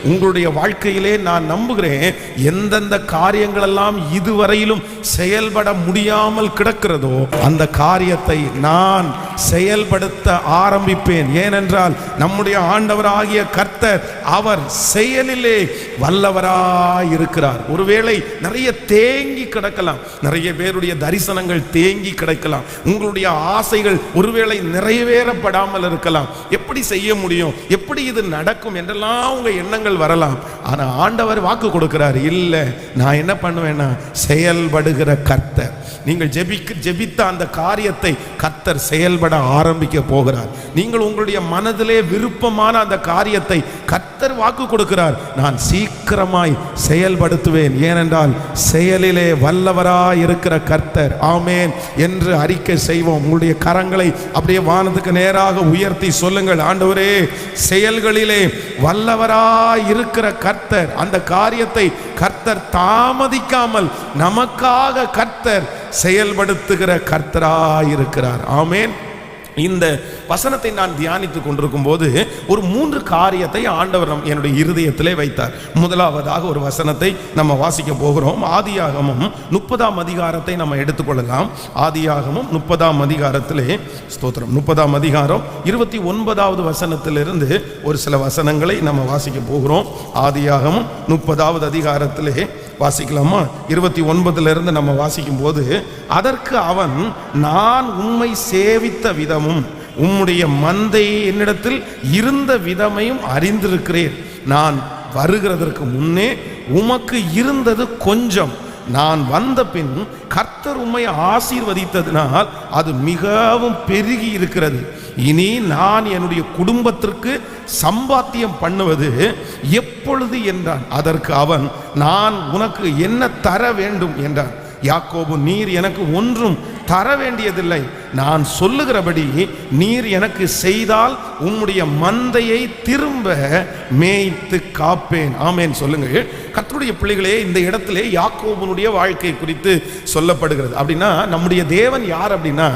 உங்களுடைய வாழ்க்கையிலே நான் நம்புகிறேன், எந்தெந்த காரியங்கள் எல்லாம் இதுவரையிலும் செயல்பட முடியாமல் கிடக்கிறதோ அந்த காரியத்தை நான் செயல்படுத்த ஆரம்பிப்பேன். ஏனென்றால் நம்முடைய ஆண்டவராகிய கர்த்தர் அவர் செயலிலே வல்லவராயிருக்கிறார். ஒருவேளை நிறைய தேங்கி கிடக்கலாம், நிறைய பேருடைய தரிசனங்கள் தேங்கி கிடக்கலாம், உங்களுடைய ஆசைகள் ஒருவேளை நிறைவேறப்படாமல் இருக்கலாம். எப்படி செய்ய முடியும், எப்படி இது நடக்கும் என்றெல்லாம் உங்க எண்ணங்கள் வரலாம். ஆனா ஆண்டவர் வாக்கு கொடுக்கிறார், இல்ல நான் என்ன பண்ணுவேன்னா செயல்படுகிற கர்த்தர். நீங்கள் ஜெபித்த அந்த காரியத்தை கர்த்தர் செயல்பட ஆரம்பிக்க போகிறார். நீங்கள் உங்களுடைய மனதிலே விருப்பமான அந்த காரியத்தை கர்த்தர் வாக்கு கொடுக்கிறார், நான் சீக்கிரமாய் செயல்படுத்துவேன். ஏனென்றால் செயலிலே வல்லவராய் இருக்கிற கர்த்தர். ஆமேன் என்று அறிக்கை செய்வோம். உங்களுடைய கரங்களை அப்படியே வானத்துக்கு நேராக உயர்த்தி சொல்லுங்கள், ஆண்டவரே செயல்களிலே வல்லவராய் இருக்கிற கர்த்தர். அந்த காரியத்தை கர்த்தர் தாமதிக்காமல் நமக்காக கர்த்தர் செயல்படுத்துகிற கர்த்தராயிருக்கிறார். ஆமேன். இந்த வசனத்தை நான் தியானித்துக் கொண்டிருக்கும் போது ஒரு 3 காரியத்தை ஆண்டவர் என்னுடைய இருதயத்திலே வைத்தார். முதலாவதாக ஒரு வசனத்தை நம்ம வாசிக்க போகிறோம். ஆதியாகமம் 30ஆம் அதிகாரத்தை நம்ம எடுத்துக்கொள்ளலாம். ஆதியாகமம் 30ஆம் அதிகாரத்திலே ஸ்தோத்திரம் 30ஆம் அதிகாரம் 29வது வசனத்திலிருந்து ஒரு சில வசனங்களை நம்ம வாசிக்க போகிறோம். ஆதியாகமம் 30வது அதிகாரத்திலே வாசிக்கலாமா? 29லிருந்து நம்ம வாசிக்கும் போது, அதற்கு அவன், நான் உம்மை சேவித்த விதமும் உம்முடைய மந்தை என்னிடத்தில் இருந்த விதமையும் அறிந்திருக்கிறேன். நான் வருகிறதற்கு முன்னே உமக்கு இருந்தது கொஞ்சம், நான் வந்த பின் கர்த்தர் உம்மை ஆசீர்வதித்ததினால் அது மிகவும் பெருகி இருக்கிறது. இனி நான் என்னுடைய குடும்பத்திற்கு சம்பாத்தியம் பண்ணுவது எப்பொழுது என்றான். அதற்கு அவன், நான் உனக்கு என்ன தர வேண்டும் என்றான். யாக்கோபு, நீர் எனக்கு ஒன்றும் தர வேண்டியதில்லை, நான் சொல்லுகிறபடி நீர் எனக்கு செய்தால் உம்முடைய மந்தையை திரும்ப மேய்த்து காப்பேன். ஆமேன் சொல்லுங்கள். கர்த்தருடைய பிள்ளைகளே, இந்த இடத்திலே யாக்கோபுனுடைய வாழ்க்கை குறித்து சொல்லப்படுகிறது. அப்படின்னா நம்முடைய தேவன் யார் அப்படின்னா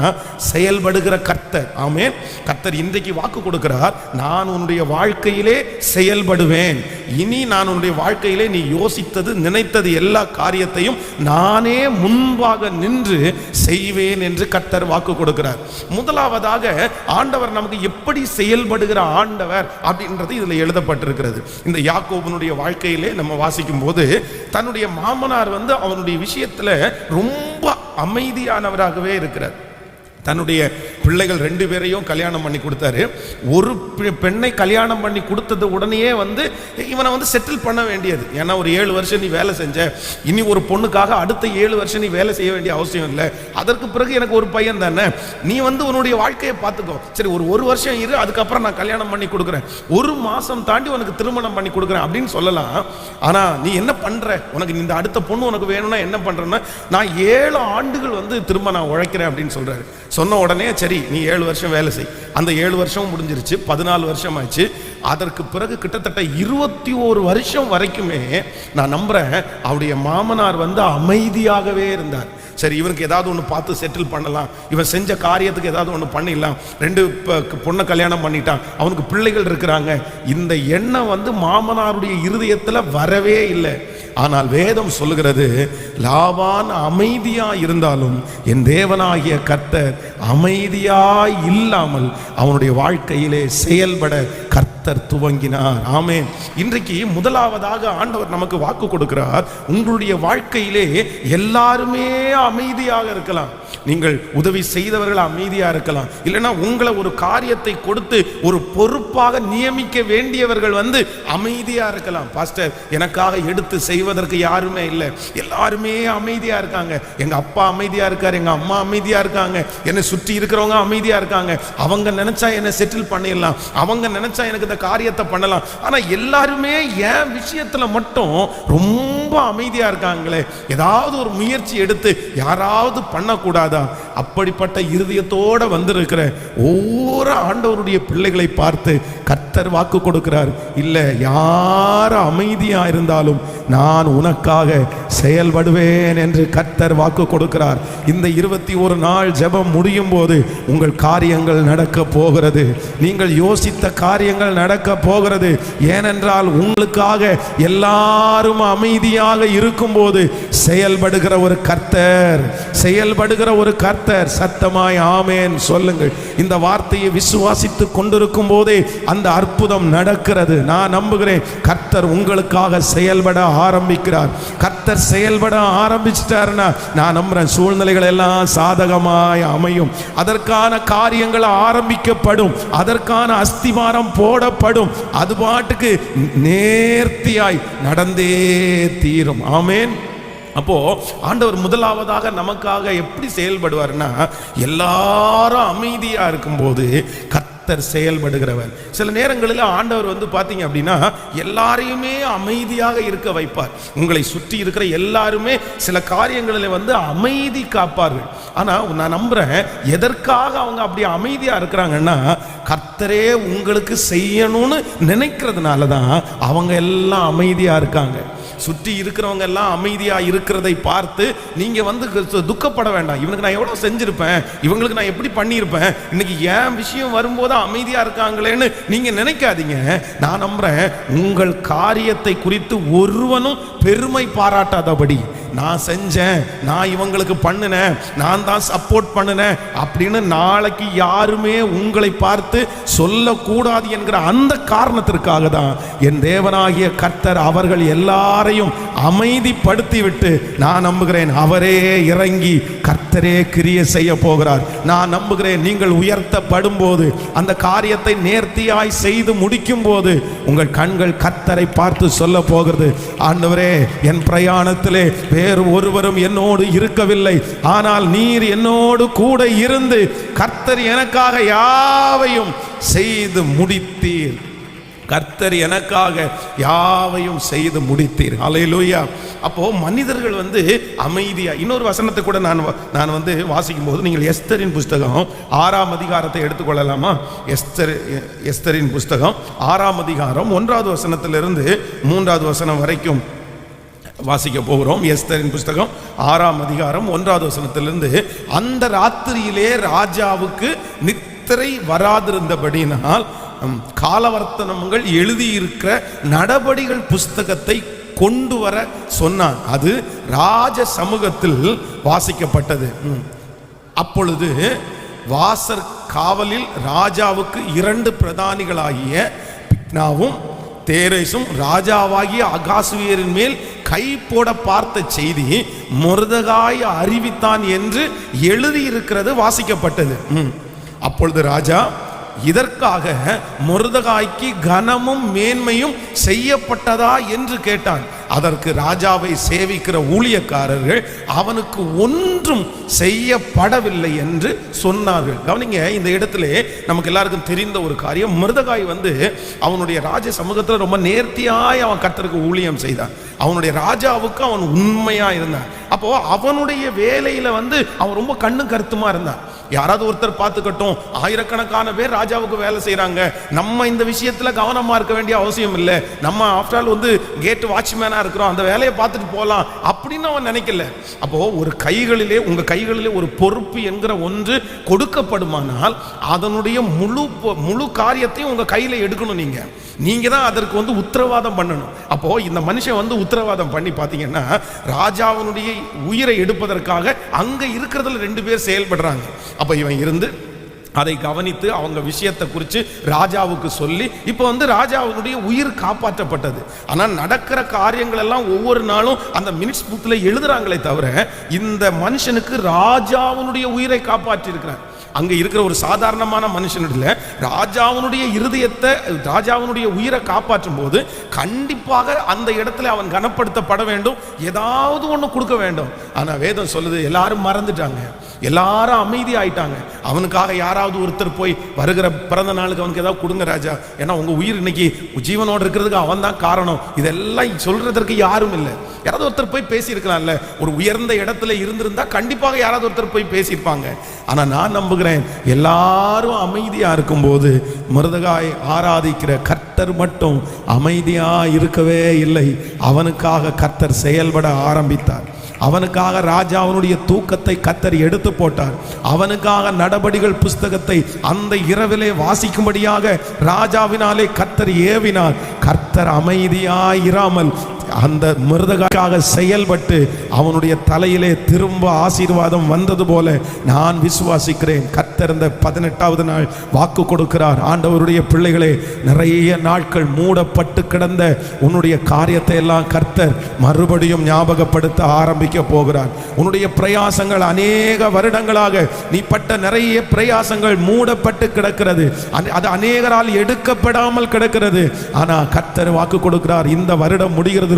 செயல்படுகிற கர்த்தர். ஆமேன். கர்த்தர் இன்றைக்கு வாக்கு கொடுக்கிறார், நான் உன்னுடைய வாழ்க்கையிலே செயல்படுவேன். இனி நான் உன்னுடைய வாழ்க்கையிலே நீ யோசித்தது நினைத்தது எல்லா காரியத்தையும் நானே முன்பாக நின்று செய்வேன் என்று கர்த்தர் வாக்கு கொடுக்கிறார். முதலாவதாக ஆண்டவர் நமக்கு எப்படி செயல்படுகிற ஆண்டவர் அப்படின்றது இதுல எழுதப்பட்டிருக்கிறது. இந்த யாக்கோபுனுடைய வாழ்க்கையிலே நம்ம வாசிக்கும் போது, தன்னுடைய மாமனார் அவனுடைய விஷயத்துல ரொம்ப அமைதியானவராகவே இருக்கிறார். தன்னுடைய பிள்ளைகள் 2 பேரையும் கல்யாணம் பண்ணி கொடுத்தாரு. ஒரு பெண்ணை கல்யாணம் பண்ணி கொடுத்தது உடனே இவனை செட்டில் பண்ண வேண்டியது. ஏன்னா ஒரு 7 வருஷம் நீ வேலை செஞ்ச, இனி ஒரு பொண்ணுக்காக அடுத்த 7 வருஷம் நீ வேலை செய்ய வேண்டிய அவசியம் இல்லை. அதற்கு பிறகு எனக்கு ஒரு பையன் தானே, நீ உன்னுடைய வாழ்க்கையை பார்த்துக்கோ. சரி, ஒரு வருஷம் இரு, அதுக்கப்புறம் நான் கல்யாணம் பண்ணி கொடுக்குறேன், 1 மாசம் தாண்டி உனக்கு திருமணம் பண்ணி கொடுக்குறேன் அப்படின்னு சொல்லலாம். ஆனா நீ என்ன பண்ற, உனக்கு இந்த அடுத்த பொண்ணு உனக்கு வேணும்னா என்ன பண்றேன்னா, நான் 7 ஆண்டுகள் திரும்ப நான் உழைக்கிறேன் அப்படின்னு சொல்றாரு. சொன்ன உடனே சரி நீ 7 வருஷம் வேலை செய். அந்த 7 வருஷம் முடிஞ்சிருச்சு, 14 வருஷம் ஆச்சு. அதற்கு பிறகு கிட்டத்தட்ட 21 வருஷம் வரைக்குமே நான் நம்புறேன் அவருடைய மாமனார் அமைதியாகவே இருந்தார். சரி, இவனுக்கு ஏதாவது ஒன்று பார்த்து செட்டில் பண்ணலாம், இவன் செஞ்ச காரியத்துக்கு ஏதாவது ஒன்று பண்ணிடலாம், 2 பொண்ணை கல்யாணம் பண்ணிட்டான், அவனுக்கு பிள்ளைகள் இருக்கிறாங்க. இந்த எண்ணம் மாமனாருடைய இருதயத்தில் வரவே இல்லை. ஆனால் வேதம் சொல்லுகிறது, லாபான் அமைதியா இருந்தாலும் என் தேவனாகிய கர்த்தர் அமைதியாய் இல்லாமல் அவனுடைய வாழ்க்கையிலே செயல்பட கர்த்தர் துவங்கினார். ஆமென். இன்றைக்கு முதலாவதாக ஆண்டவர் நமக்கு வாக்கு கொடுக்கிறார், உங்களுடைய வாழ்க்கையிலே எல்லாருமே அமைதியாக இருக்கலாம். நீங்கள் உதவி செய்தவர்கள் அமைதியா இருக்கலாம், இல்லைன்னா உங்களை ஒரு காரியத்தை கொடுத்து ஒரு பொறுப்பாக நியமிக்க வேண்டியவர்கள் அமைதியா இருக்கலாம். பாஸ்டர், எனக்காக எடுத்து செய்வதற்கு யாருமே இல்லை, எல்லாருமே அமைதியா இருக்காங்க. எங்க அப்பா அமைதியா இருக்காரு, எங்க அம்மா அமைதியா இருக்காங்க, என்னை சுற்றி இருக்கிறவங்க அமைதியா இருக்காங்க. அவங்க நினைச்சா என்னை செட்டில் பண்ணிடலாம், அவங்க நினைச்சா எனக்கு இந்த காரியத்தை பண்ணலாம். ஆனா எல்லாருமே என் விஷயத்துல மட்டும் ரொம்ப அமைதியா இருக்காங்களே, ஏதாவது ஒரு முயற்சி எடுத்து யாராவது பண்ணக்கூடாதா? அப்படிப்பட்ட இருதயத்தோட வந்திருக்கிற ஒவ்வொரு ஆண்டவருடைய பிள்ளைகளை பார்த்து கர்த்தர் வாக்கு கொடுக்கிறார், இல்லை யார் அமைதியா இருந்தாலும் நான் உனக்காக செயல்படுவேன் என்று கர்த்தர் வாக்கு கொடுக்கிறார். இந்த 21 நாள் ஜெபம் முடியும் போது உங்கள் காரியங்கள் நடக்க போகிறது. நீங்கள் யோசித்த காரியங்கள் நடக்க போகிறது. ஏனென்றால் உங்களுக்காக எல்லாரும் அமைதியாக இருக்கும்போது செயல்படுகிற ஒரு கர்த்தர், செயல்படுகிற ஒரு கர்த்தர். சத்தமாய் ஆமென் சொல்லுங்கள். இந்த வார்த்தையை விசுவாசித்து கொண்டிருக்கும் போதே அந்த அற்புதம் நடக்கிறது. நான் நம்புகிறேன் கர்த்தர் உங்களுக்காக செயல்பட ஆரம்பிக்கிறார். கர்த்தர் செயல்பட ஆரம்பிச்சிட்டாருன்னா நான் நம்புறேன் சூழ்நிலைகள் எல்லாம் சாதகமாய் அமையும். அதற்கான காரியங்கள் ஆரம்பிக்கப்படும், அதற்கான அஸ்திவாரம் போடப்படும். அது பாட்டுக்கு நேர்த்தியாய் நடந்தே தீரும். ஆமென். அப்போ ஆண்டவர் முதலாவதாக நமக்காக எப்படி செயல்படுவார்னா, எல்லாரும் அமைதியா இருக்கும்போது கர்த்தர் செயல்படுகிறவர். சில நேரங்களில் ஆண்டவர் பாத்தீங்க அப்படின்னா எல்லாரையுமே அமைதியாக இருக்க வைப்பார். உங்களை சுற்றி இருக்கிற எல்லாருமே சில காரியங்களில் அமைதி காப்பார்கள். ஆனா நான் நம்புறேன் எதற்காக அவங்க அப்படி அமைதியா இருக்கிறாங்கன்னா, கர்த்தரே உங்களுக்கு செய்யணும்னு நினைக்கிறதுனால தான் அவங்க எல்லாம் அமைதியா இருக்காங்க. சுற்றி இருக்கிறவங்க எல்லாம் அமைதியா இருக்கிறதை பார்த்து நீங்க துக்கப்பட வேண்டாம். இவனுக்கு நான் எவ்வளவு செஞ்சிருப்பேன், இவங்களுக்கு நான் எப்படி பண்ணியிருப்பேன், இன்னைக்கு ஏன் விஷயம் வரும்போது அமைதியா இருக்காங்களேன்னு நீங்க நினைக்காதீங்க. நான் நம்புறேன் உங்கள் காரியத்தை குறித்து ஒருவனும் பெருமை பாராட்டாதபடி, நான் செஞ்சேன், நான் இவங்களுக்கு பண்ணினேன், நான் தான் சப்போர்ட் பண்ணினேன் அப்படின்னு நாளைக்கு யாருமே உங்களை பார்த்து சொல்லக்கூடாது என்கிற அந்த காரணத்திற்காக தான் என் தேவனாகிய கர்த்தர் அவர்கள் எல்லாரையும் அமைதிப்படுத்தி விட்டு, நான் நம்புகிறேன் அவரே இறங்கி கர்த்தரே கிரியை செய்ய போகிறார். நான் நம்புகிறேன் நீங்கள் உயர்த்தப்படும் போது, அந்த காரியத்தை நேர்த்தியாய் செய்து முடிக்கும் போது உங்கள் கண்கள் கர்த்தரை பார்த்து சொல்ல போகிறது, ஆண்டவரே என் பிரயாணத்திலே வேறு ஒருவரும் என்னோடு இருக்கவில்லை, ஆனால் நீர் என்னோடு கூட இருந்து கர்த்தர் எனக்காக யாவையும் செய்து முடித்தீர். கர்த்தர் எனக்காக யாவையும் செய்து முடித்தீர். ஹல்லேலூயா. அப்போ மனிதர்கள் அமைதியா, இன்னொரு வசனத்தை கூட நான் வாசிக்கும் போது, நீங்கள் எஸ்தரின் புஸ்தகம் 6ஆம் அதிகாரத்தை எடுத்துக்கொள்ளலாமா? எஸ்தரின் புஸ்தகம் 6ஆம் அதிகாரம் 1வது வசனத்திலிருந்து 3வது வசனம் வரைக்கும் வாசிக்க போகிறோம். எஸ்தரின் புஸ்தகம் 6ஆம் அதிகாரம் 1வது வசனத்திலிருந்து, அந்த ராத்திரியிலே ராஜாவுக்கு நித்திரை வராதிருந்தபடியினால் காலவர்த்தனங்கள் எழுதியிருக்கிற நடபடிகள் புஸ்தகத்தை கொண்டு வர சொன்னான். அது ராஜ சமூகத்தில் வாசிக்கப்பட்டது. அப்பொழுது வாசற் காவலில் ராஜாவுக்கு 2 பிரதானிகளாகிய பிக்னாவும் தேரேசும் ராஜாவாகிய அகாசுவேரின் மேல் கை போட பார்த்த செய்தி மொர்தெகாய் அறிவித்தான் என்று எழுதியிருக்கிறது வாசிக்கப்பட்டது. அப்பொழுது ராஜா, இதற்காக மொர்தெகாய்க்கு கனமும் மேன்மையும் செய்யப்பட்டதா என்று கேட்டான். அதற்கு ராஜாவை சேவிக்கிற ஊழியக்காரர்கள், அவனுக்கு ஒன்றும் செய்யப்படவில்லை என்று சொன்னார்கள். கவனிங்க, இந்த இடத்துல நமக்கு எல்லாருக்கும் தெரிந்த ஒரு காரியம், மொர்தெகாய் அவனுடைய ராஜ சமூகத்தில் ரொம்ப நேர்த்தியாய் அவன் கர்த்தருக்கு ஊழியம் செய்தான். அவனுடைய ராஜாவுக்கு அவன் உண்மையா இருந்தான். அப்போ அவனுடைய வேலையில அவன் ரொம்ப கண்ணும் கருத்துமா இருந்தான். யாராவது ஒருத்தர் பார்த்துக்கட்டும், ஆயிரக்கணக்கான பேர் ராஜாவுக்கு வேலை செய்யறாங்க, நம்ம இந்த விஷயத்துல கவனமா இருக்க வேண்டிய அவசியம் இல்லை, நம்ம ஆஃப்டர் ஆல் கேட் வாட்ச்மேனா இருக்கிறோம், அந்த வேலையை பார்த்துட்டு போகலாம் அப்படின்னு அவன் நினைக்கல. அப்போ ஒரு உங்க கைகளிலே ஒரு பொறுப்பு என்கிற ஒன்று கொடுக்கப்படுமானால் அதனுடைய முழு காரியத்தையும் உங்க கையில எடுக்கணும். நீங்க தான் அதற்கு உத்தரவாதம் பண்ணணும். அப்போ இந்த மனுஷன் உத்தரவாதம் பண்ணி பார்த்தீங்கன்னா, ராஜாவினுடைய உயிரை எடுப்பதற்காக அங்க இருக்கிறதுல 2 பேர் செயல்படுறாங்க. அப்ப இவன் இருந்து அதை கவனித்து அவங்க விஷயத்தை குறித்து ராஜாவுக்கு சொல்லி, இப்போ ராஜாவுடைய உயிர் காப்பாற்றப்பட்டது. ஆனால் நடக்கிற காரியங்கள் எல்லாம் ஒவ்வொரு நாளும் அந்த மினிட்ஸ் புக்கில் எழுதுறாங்களே தவிர, இந்த மனுஷனுக்கு ராஜாவுடைய உயிரை காப்பாற்றி இருக்கிறார். அங்க இருக்கிற ஒரு சாதாரணமான மனுஷனிடல ராஜாவுடைய இருதயத்தை, ராஜாவுடைய உயிரை காப்பாற்றும் போது கண்டிப்பாக அந்த இடத்துல அவன் கனப்படுத்தப்பட வேண்டும், ஏதாவது ஒன்று கொடுக்க வேண்டும். ஆனா வேதம் சொல்லுது, எல்லாரும் மறந்துட்டாங்க, எல்லாரும் அமைதி ஆயிட்டாங்க. அவனுக்காக யாராவது ஒருத்தர் போய் வருகிற பிறந்த நாளுக்கு அவனுக்கு ஏதாவது கொடுங்க ராஜா, ஏன்னா உங்க உயிர் இன்னைக்கு ஜீவனோடு இருக்கிறதுக்கு அவன் தான் காரணம், இதெல்லாம் சொல்றதற்கு யாரும் இல்லை. யாராவது ஒருத்தர் போய் பேசியிருக்கலாம்ல. ஒரு உயர்ந்த இடத்துல இருந்திருந்தா கண்டிப்பாக யாராவது ஒருத்தர் போய் பேசியிருப்பாங்க. ஆனா நான் நம்புகிறேன், எல்லாரும் அமைதியா இருக்கும்போது மொர்தெகாய் ஆராதிக்கிற கர்த்தர் மட்டும் அமைதியா இருக்கவே இல்லை. அவனுக்காக கர்த்தர் செயல்பட ஆரம்பித்தார். அவனுக்காக ராஜாவினுடைய தூக்கத்தை கர்த்தர் எடுத்து போட்டார். அவனுக்காக நடபடிகள் புஸ்தகத்தை அந்த இரவிலே வாசிக்கும்படியாக ராஜாவினாலே கர்த்தர் ஏவினார். கர்த்தர் அமைதியாயிராமல் அந்த மொர்தெகாய்க்காக செயல்பட்டு அவனுடைய தலையிலே திரும்ப ஆசீர்வாதம் வந்தது போல நான் விசுவாசிக்கிறேன். கர்த்தர் இந்த 18வது நாள் வாக்கு கொடுக்கிறார். ஆண்டவருடைய பிள்ளைகளே, நிறைய நாட்கள் மூடப்பட்டு கிடந்த உன்னுடைய காரியத்தை எல்லாம் கர்த்தர் மறுபடியும் ஞாபகப்படுத்த ஆரம்பிக்க போகிறார். உன்னுடைய பிரயாசங்கள் அநேக வருடங்களாக நீ பட்ட நிறைய பிரயாசங்கள் மூடப்பட்டு கிடக்கிறது. அது அநேகரால் எடுக்கப்படாமல் கிடக்கிறது. ஆனா கர்த்தர் வாக்கு கொடுக்கிறார், இந்த வருடம் முடிகிறது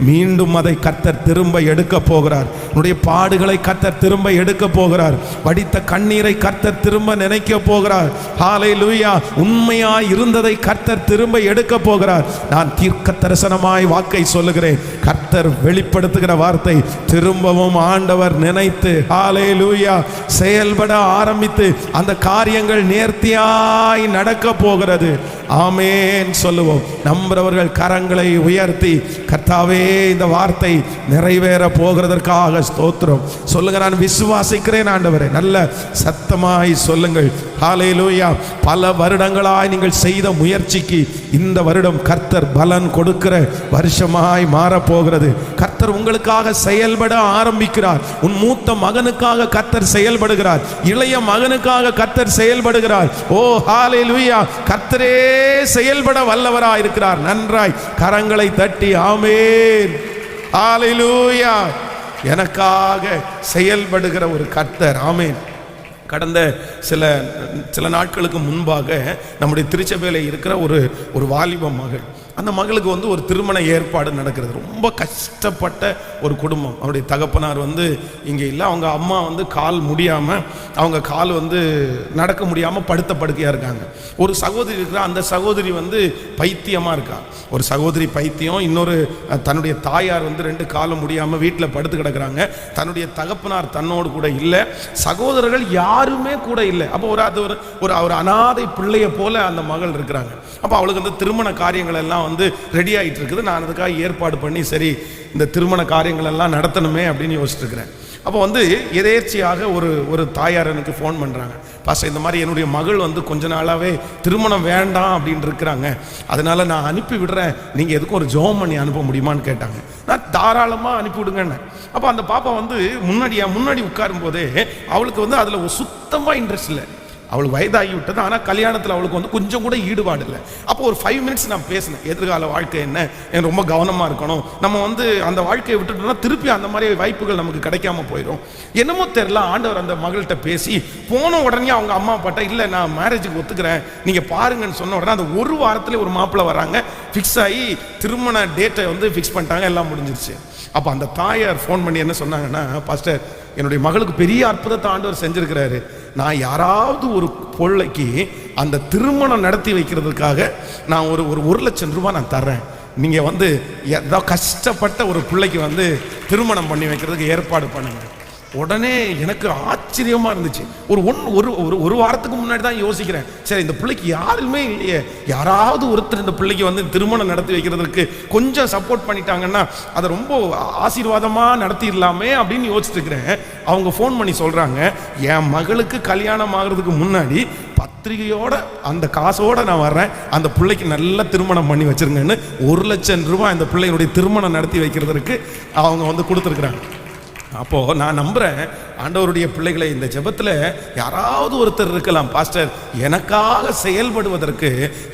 மீண்டும் அதை கர்த்தர் திரும்ப எடுக்க போகிறார். உன்னுடைய பாடுகளை கர்த்தர் திரும்ப எடுக்க போகிறார். வடித்த கண்ணீரை கர்த்தர் திரும்ப நினைக்க போகிறார். ஹல்லேலூயா. உண்மையாய் இருந்ததை கர்த்தர் திரும்ப எடுக்க போகிறார். நான் தீர்க்க தரிசனமாய் வாக்கை சொல்லுகிறேன். கர்த்தர் வெளிப்படுத்துகிற வார்த்தை திரும்பவும் ஆண்டவர் நினைத்து ஹல்லேலூயா செயல்பட ஆரம்பித்து அந்த காரியங்கள் நேர்த்தியாய் நடக்க போகிறது. ஆமென் சொல்லுவோம். நம்புறவர்கள் கரங்களை உயர்த்தி, கர்த்தாவே இந்த வார்த்தை நிறைவேற போகிறதற்காக ஸ்தோத்திரம் சொல்லுங்க. நான் விசுவாசிக்கிறேன் ஆண்டவரே. நல்ல சத்தமாய் சொல்லுங்கள். ஹல்லேலூயா. பல வருடங்களாய் நீங்கள் செய்த முயற்சிக்கு இந்த வருடம் கர்த்தர் பலன் கொடுக்கிற வருஷமாய் மாறப்போகிறது. கர்த்தர் உங்களுக்காக செயல்பட ஆரம்பிக்கிறார். உன் மூத்த மகனுக்காக கர்த்தர் செயல்படுகிறார். இளைய மகனுக்காக கர்த்தர் செயல்படுகிறார். ஓ ஹல்லேலூயா. கர்த்தரே செயல்பட வல்லவராய் இருக்கிறார். நன்றாய் கரங்களை தட்டி ஆமென் ஹல்லேலூயா. எனக்காக செயல்படுகிற ஒரு கர்த்தர். ஆமென். கடந்த சில நாட்களுக்கு முன்பாக நம்முடைய திருச்சபையில் இருக்கிற ஒரு வாலிப மகள், அந்த மகளுக்கு ஒரு திருமண ஏற்பாடு நடக்கிறது. ரொம்ப கஷ்டப்பட்ட ஒரு குடும்பம். அவருடைய தகப்பனார் இங்கே இல்லை. அவங்க அம்மா கால் முடியாமல், அவங்க கால் நடக்க முடியாமல் படுத்த படுக்கையாக இருக்காங்க. ஒரு சகோதரி இருக்கிறா. அந்த சகோதரி பைத்தியமாக இருக்கா. ஒரு சகோதரி பைத்தியம், இன்னொரு தன்னுடைய தாயார் 2 காலம் முடியாமல் வீட்டில் படுத்து கிடக்கிறாங்க. தன்னுடைய தகப்பனார் தன்னோடு கூட இல்லை. சகோதரர்கள் யாருமே கூட இல்லை. அப்போ ஒரு அனாதை பிள்ளைய போல அந்த மகள் இருக்கிறாங்க. அப்போ அவளுக்கு திருமண காரியங்கள் எல்லாம் ரெடி ஆகிட்டு இருக்குது. நான் அதுக்காக ஏற்பாடு பண்ணி சரி இந்த திருமண காரியங்கள் எல்லாம் நடத்தணுமே அப்படின்னு யோசிச்சுட்டு இருக்கிறேன். அப்போ எதேர்ச்சியாக ஒரு தாயார் எனக்கு ஃபோன் பண்ணுறாங்க. பாஸ்டர், இந்த மாதிரி என்னுடைய மகள் கொஞ்ச நாளாகவே திருமணம் வேண்டாம் அப்படின்னு இருக்கிறாங்க, அதனால நான் அனுப்பி விடுறேன், நீங்கள் எதுக்கும் ஒரு ஜெபம் பண்ணி அனுப்ப முடியுமான்னு கேட்டாங்க. நான் தாராளமாக அனுப்பிவிடுங்கன்னு. அப்போ அந்த பாப்பா முன்னாடி உட்காரும் போதே அவளுக்கு அதில் சுத்தமாக இன்ட்ரெஸ்ட் இல்லை. அவளுக்கு வயதாகி விட்டது. ஆனால் கல்யாணத்தில் அவளுக்கு கொஞ்சம் கூட ஈடுபாடு இல்லை. அப்போ ஒரு 5 மினிட்ஸ் நான் பேசினேன். எதிர்கால வாழ்க்கை என்ன, ரொம்ப கவனமாக இருக்கணும், நம்ம அந்த வாழ்க்கையை விட்டுட்டோம்னா திருப்பி அந்த மாதிரி வாய்ப்புகள் நமக்கு கிடைக்காம போயிடும். என்னமோ தெரியல, ஆண்டவர் அந்த மகள்கிட்ட பேசி போன உடனே அவங்க அம்மா அப்பாட்ட இல்லை நான் மேரேஜுக்கு ஒத்துக்கிறேன் நீங்கள் பாருங்கன்னு சொன்ன உடனே அந்த ஒரு வாரத்தில் ஒரு மாப்பிள்ளை வராங்க. ஃபிக்ஸ் ஆகி திருமண டேட்டை ஃபிக்ஸ் பண்ணிட்டாங்க. எல்லாம் முடிஞ்சிருச்சு. அப்போ அந்த தாயார் ஃபோன் பண்ணி என்ன சொன்னாங்கன்னா, பாஸ்டர், என்னுடைய மகளுக்கு பெரிய அற்புதத்தை ஆண்டவர் செஞ்சிருக்கிறாரு. நான் யாராவது ஒரு பிள்ளைக்கு அந்த திருமணம் நடத்தி வைக்கிறதுக்காக நான் ஒரு 1 லட்சம் ரூபாய் நான் தர்றேன். நீங்கள் ஏதாவது கஷ்டப்பட்ட ஒரு பிள்ளைக்கு திருமணம் பண்ணி வைக்கிறதுக்கு ஏற்பாடு பண்ணுங்க. உடனே எனக்கு ஆச்சரியமா இருந்துச்சு. ஒரு வாரத்துக்கு முன்னாடி தான் யோசிக்கிறேன், சரி இந்த பிள்ளைக்கு யாருமே இல்லையே, யாராவது ஒருத்தர் இந்த பிள்ளைக்கு திருமணம் நடத்தி வைக்கிறதுக்கு கொஞ்சம் சப்போர்ட் பண்ணிட்டாங்கன்னா அதை ரொம்ப ஆசீர்வாதமா நடத்திடலாமே அப்படின்னு யோசிச்சுட்டு இருக்கிறேன். அவங்க ஃபோன் பண்ணி சொல்றாங்க, என் மகளுக்கு கல்யாணம் ஆகிறதுக்கு முன்னாடி பத்திரிகையோட அந்த காசோட நான் வர்றேன், அந்த பிள்ளைக்கு நல்ல திருமணம் பண்ணி வச்சிருங்கன்னு 1 லட்சம் ரூபாய் அந்த பிள்ளைகளுடைய திருமணம் நடத்தி வைக்கிறதுக்கு அவங்க கொடுத்துருக்குறாங்க. அப்போது நான் நம்புகிறேன், ஆண்டவருடைய பிள்ளைகளை இந்த ஜெபத்தில் யாராவது ஒருத்தர் இருக்கலாம், பாஸ்டர் எனக்காக செயல்படுவதற்கு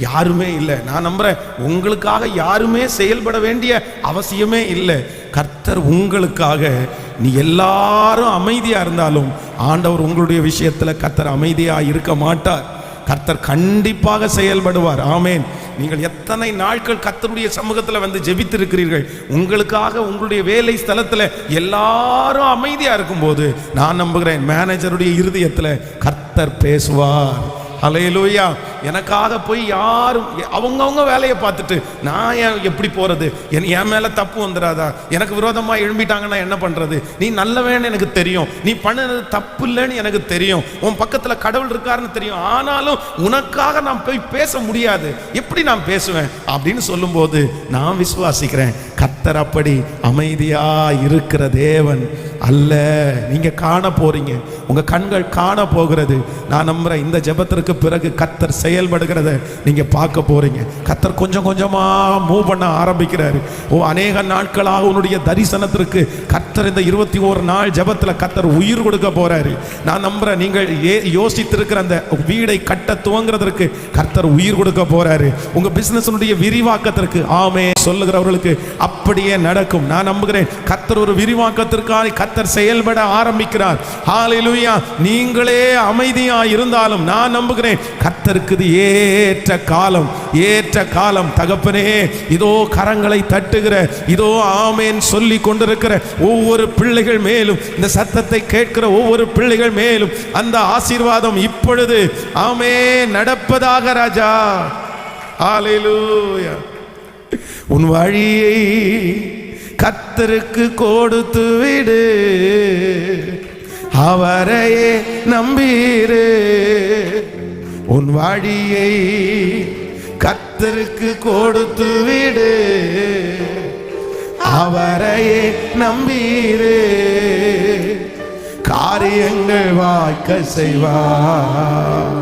யாருமே இல்லை. நான் நம்புகிறேன் உங்களுக்காக யாருமே செயல்பட வேண்டிய அவசியமே இல்லை. கர்த்தர் உங்களுக்காக, நீ எல்லாரும் அமைதியாக இருந்தாலும் ஆண்டவர் உங்களுடைய விஷயத்தில் கர்த்தர் அமைதியாக இருக்க மாட்டார். கர்த்தர் கண்டிப்பாக செயல்படுவார். ஆமேன். நீங்கள் எத்தனை நாட்கள் கர்த்தருடைய சமூகத்தில் ஜெபித்திருக்கிறீர்கள். உங்களுக்காக உங்களுடைய வேலை ஸ்தலத்தில் எல்லாரும் அமைதியா இருக்கும்போது நான் நம்புகிறேன் மேனேஜருடைய இருதயத்தில் கர்த்தர் பேசுவார். ஹல்லேலூயா. எனக்காக போய் யாரும் அவங்கவுங்க வேலையை பார்த்துட்டு நான் எப்படி போறது, என் மேல தப்பு வந்துடாதா, எனக்கு விரோதமா எழும்பிட்டாங்கன்னா என்ன பண்றது, நீ நல்லவேன்னு எனக்கு தெரியும், நீ பண்ணது தப்பு இல்லைன்னு எனக்கு தெரியும், உன் பக்கத்துல கடவுள் இருக்காருன்னு தெரியும், ஆனாலும் உனக்காக நான் போய் பேச முடியாது, எப்படி நான் பேசுவேன் அப்படின்னு சொல்லும்போது நான் விசுவாசிக்கிறேன், கர்த்தர் அப்படி அமைதியா இருக்கிற தேவன் அல்ல. நீங்க காண போறீங்க, உங்க கண்கள் காண போகிறது. நான் நம்புறேன் இந்த ஜெபத்திற்கு பிறகு கர்த்தர் செயல்படுகிறத நீங்க பார்க்க போறீங்க. கர்த்தர் கொஞ்சம் கொஞ்சமா மூவ் பண்ண ஆரம்பிக்கிறாரு. அநேக நாட்களாக உன்னுடைய தரிசனத்திற்கு கர்த்தர் இந்த 21 நாள் ஜெபத்துல கர்த்தர் உயிர் கொடுக்க போறாரு. நான் நம்புறேன் நீங்கள் யோசித்திருக்கிற அந்த வீடை கட்ட துவங்குறதற்கு கர்த்தர் உயிர் கொடுக்க போறாரு. உங்க பிசினஸ்னுடைய விரிவாக்கத்திற்கு ஆமே சொல்லுகிறவர்களுக்கு அப்படியே நடக்கும். நான் நம்புகிறேன் கர்த்தர் ஒரு விரிவாக்கத்திற்காக கர்த்தர் செயல்பட ஆரம்பிக்கிறார். ஹல்லேலூயா. நீங்களே அமைதியா இருந்தாலும் நான் நம்புகிறேன் கர்த்தருக்கு ஏற்ற காலம், ஏற்ற காலம். தகப்பனே, இதோ கரங்களை தட்டுகிற, இதோ ஆமேன் சொல்லி கொண்டிருக்கிற ஒவ்வொரு பிள்ளைகள் மேலும், இந்த சத்தத்தை கேட்கிற ஒவ்வொரு பிள்ளைகள் மேலும் அந்த ஆசீர்வாதம் இப்பொழுது ஆமே நடப்பதாக ராஜா. ஹல்லேலூயா. உன் வழியை கர்த்தருக்கு கொடுத்து விடு, அவரையே நம்பீரு. உன் வழியை கர்த்தருக்கு கொடுத்து விடு, அவரையே நம்பீரு. காரியங்கள் வாய்க்க செய்வார்,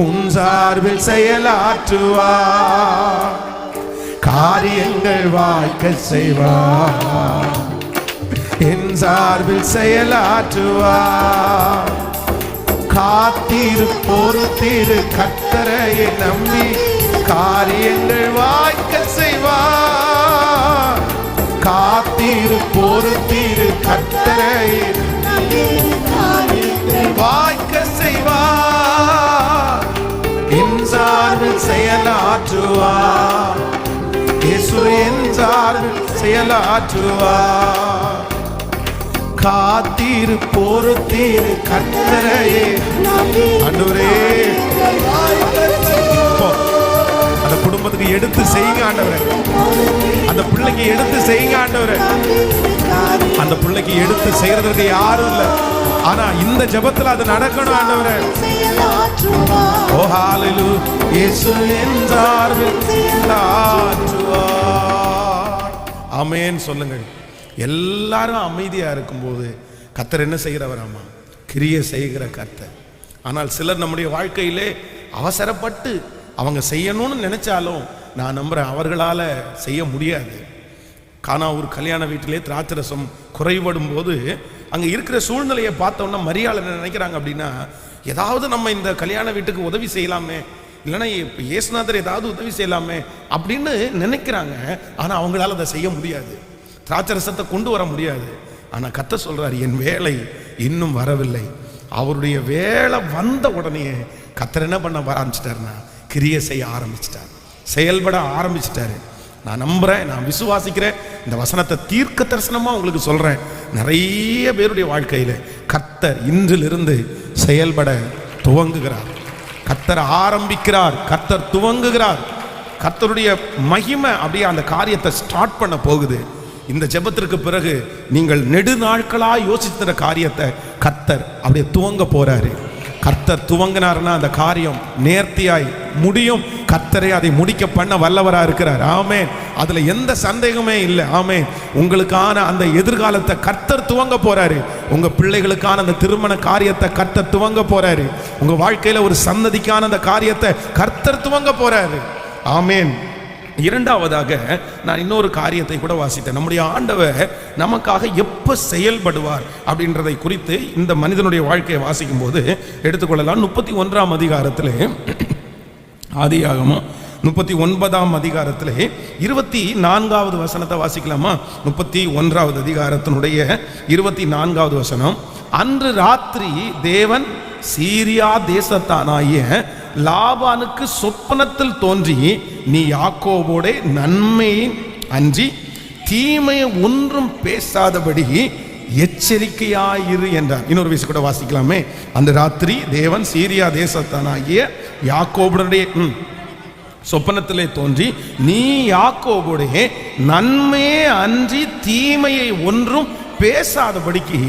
உன் சார்பில் செயலாற்றுவார். காரியங்கள் வாய்க்க செய்வார், என் சார்பில் செயலாற்றுவார். காத்திரு பொறுத்திரு கர்த்தரையை நம்பி, காரியங்கள் வாய்க்க செய்வார். காத்திரு பொறுத்திரு கர்த்தரையை வாய்க்க செய்வார், என் சார்பில் செயலாற்றுவார். இயேசு என் சார்பில் செயலாற்றுவார். காத்திரு பொறுத்திரு கர்த்தரையே. ஆண்டவரே, அந்த குடும்பத்துக்கு எடுத்து செய்யுங்க ஆண்டவரே, அந்த பிள்ளைக்கு எடுத்து செய்யுங்க ஆண்டவரே. அந்த பிள்ளைக்கு எடுத்து செய்யறதுக்கு யாரும் இல்லை, ஆனா இந்த ஜெபத்துல அது நடக்கணும் ஆண்டவரே. ஓ ஹல்லேலூயா. இயேசு என் சார்பில் செயலாற்றுவார். ஆமென் சொல்லுங்கள். எல்லாரும் அமைதியா இருக்கும்போது கர்த்தர் என்ன செய்கிறவராமா? கிரியை செய்கிற கர்த்தர். ஆனால் சிலர் நம்முடைய வாழ்க்கையிலே அவசரப்பட்டு அவங்க செய்யணும்னு நினைச்சாலும் நான் நம்புறேன் அவர்களால செய்ய முடியாது. கானா ஒரு கல்யாண வீட்டிலே திராட்சரசம் குறைபடும் போது அங்கே இருக்கிற சூழ்நிலையை பார்த்தோன்னா மரியாதை என்ன நினைக்கிறாங்க அப்படின்னா, ஏதாவது நம்ம இந்த கல்யாண வீட்டுக்கு உதவி செய்யலாமே, இல்லைன்னா இயேசுநாதர் ஏதாவது உதவி செய்யலாமே அப்படின்னு நினைக்கிறாங்க. ஆனால் அவங்களால அதை செய்ய முடியாது, திராட்சரசத்தை கொண்டு வர முடியாது. ஆனால் கர்த்தர் சொல்றாரு, என் வேலை இன்னும் வரவில்லை. அவருடைய வேலை வந்த உடனே கர்த்தர் என்ன பண்ண ஆரம்பிச்சிட்டாருன்னா, கிரியை செய்ய ஆரம்பிச்சிட்டார், செயல்பட ஆரம்பிச்சிட்டாரு. நான் நம்புறேன், நான் விசுவாசிக்கிறேன். இந்த வசனத்தை தீர்க்க தரிசனமா உங்களுக்கு சொல்றேன். நிறைய பேருடைய வாழ்க்கையில கர்த்தர் இன்றிலிருந்து செயல்பட துவங்குகிறார். கர்த்தர் ஆரம்பிக்கிறார், கர்த்தர் துவங்குகிறார். கர்த்தருடைய மகிமை அப்படியே அந்த காரியத்தை ஸ்டார்ட் பண்ண போகுது. இந்த ஜெபத்திற்கு பிறகு நீங்கள் நெடுநாட்களாக யோசித்த காரியத்தை கர்த்தர் அப்படியே துவங்க போறாரு. கர்த்தர் துவங்கினார்னா அந்த காரியம் நேர்த்தியாய் முடியும். கர்த்தரே அதை முடிக்க பண்ண வல்லவராக இருக்கிறார். ஆமென். அதுல எந்த சந்தேகமே இல்லை. ஆமென். உங்களுக்கான அந்த எதிர்காலத்தை கர்த்தர் துவங்க போறாரு. உங்க பிள்ளைகளுக்கான அந்த திருமண காரியத்தை கர்த்தர் துவங்க போறாரு. உங்க வாழ்க்கையில ஒரு சந்ததிக்கான அந்த காரியத்தை கர்த்தர் துவங்க போறாரு. ஆமென். இரண்டாவதாக நான் இன்னொரு காரியத்தை கூட வாசித்தேன். நம்முடைய ஆண்டவர் நமக்காக எப்போ செயல்படுவார் அப்படின்றதை குறித்து இந்த மனிதனுடைய வாழ்க்கையை வாசிக்கும் போது எடுத்துக்கொள்ளலாம். 31ஆம் அதிகாரத்திலே, ஆதியாகமம் 39ஆம் அதிகாரத்திலே 24வது வசனத்தை வாசிக்கலாமா? 31வது அதிகாரத்தினுடைய 24வது வசனம். அன்று ராத்திரி தேவன் சீரியா தேசத்தானாகிய லாபானுக்கு சொப்பனத்தில் தோன்றி, நீ யாக்கோபோட நன்மையை அன்றி தீமையை ஒன்றும் பேசாதபடி எச்சரிக்கையாயிரு என்றார். இன்னொரு விஷயம் கூட வாசிக்கலாமே. அந்த ராத்திரி தேவன் சீரியா தேசத்தானாகிய யாக்கோபுடைய சொப்பனத்திலே தோன்றி, நீ யாக்கோபுடைய நன்மையே அன்றி தீமையை ஒன்றும் பேசாதபடிக்கு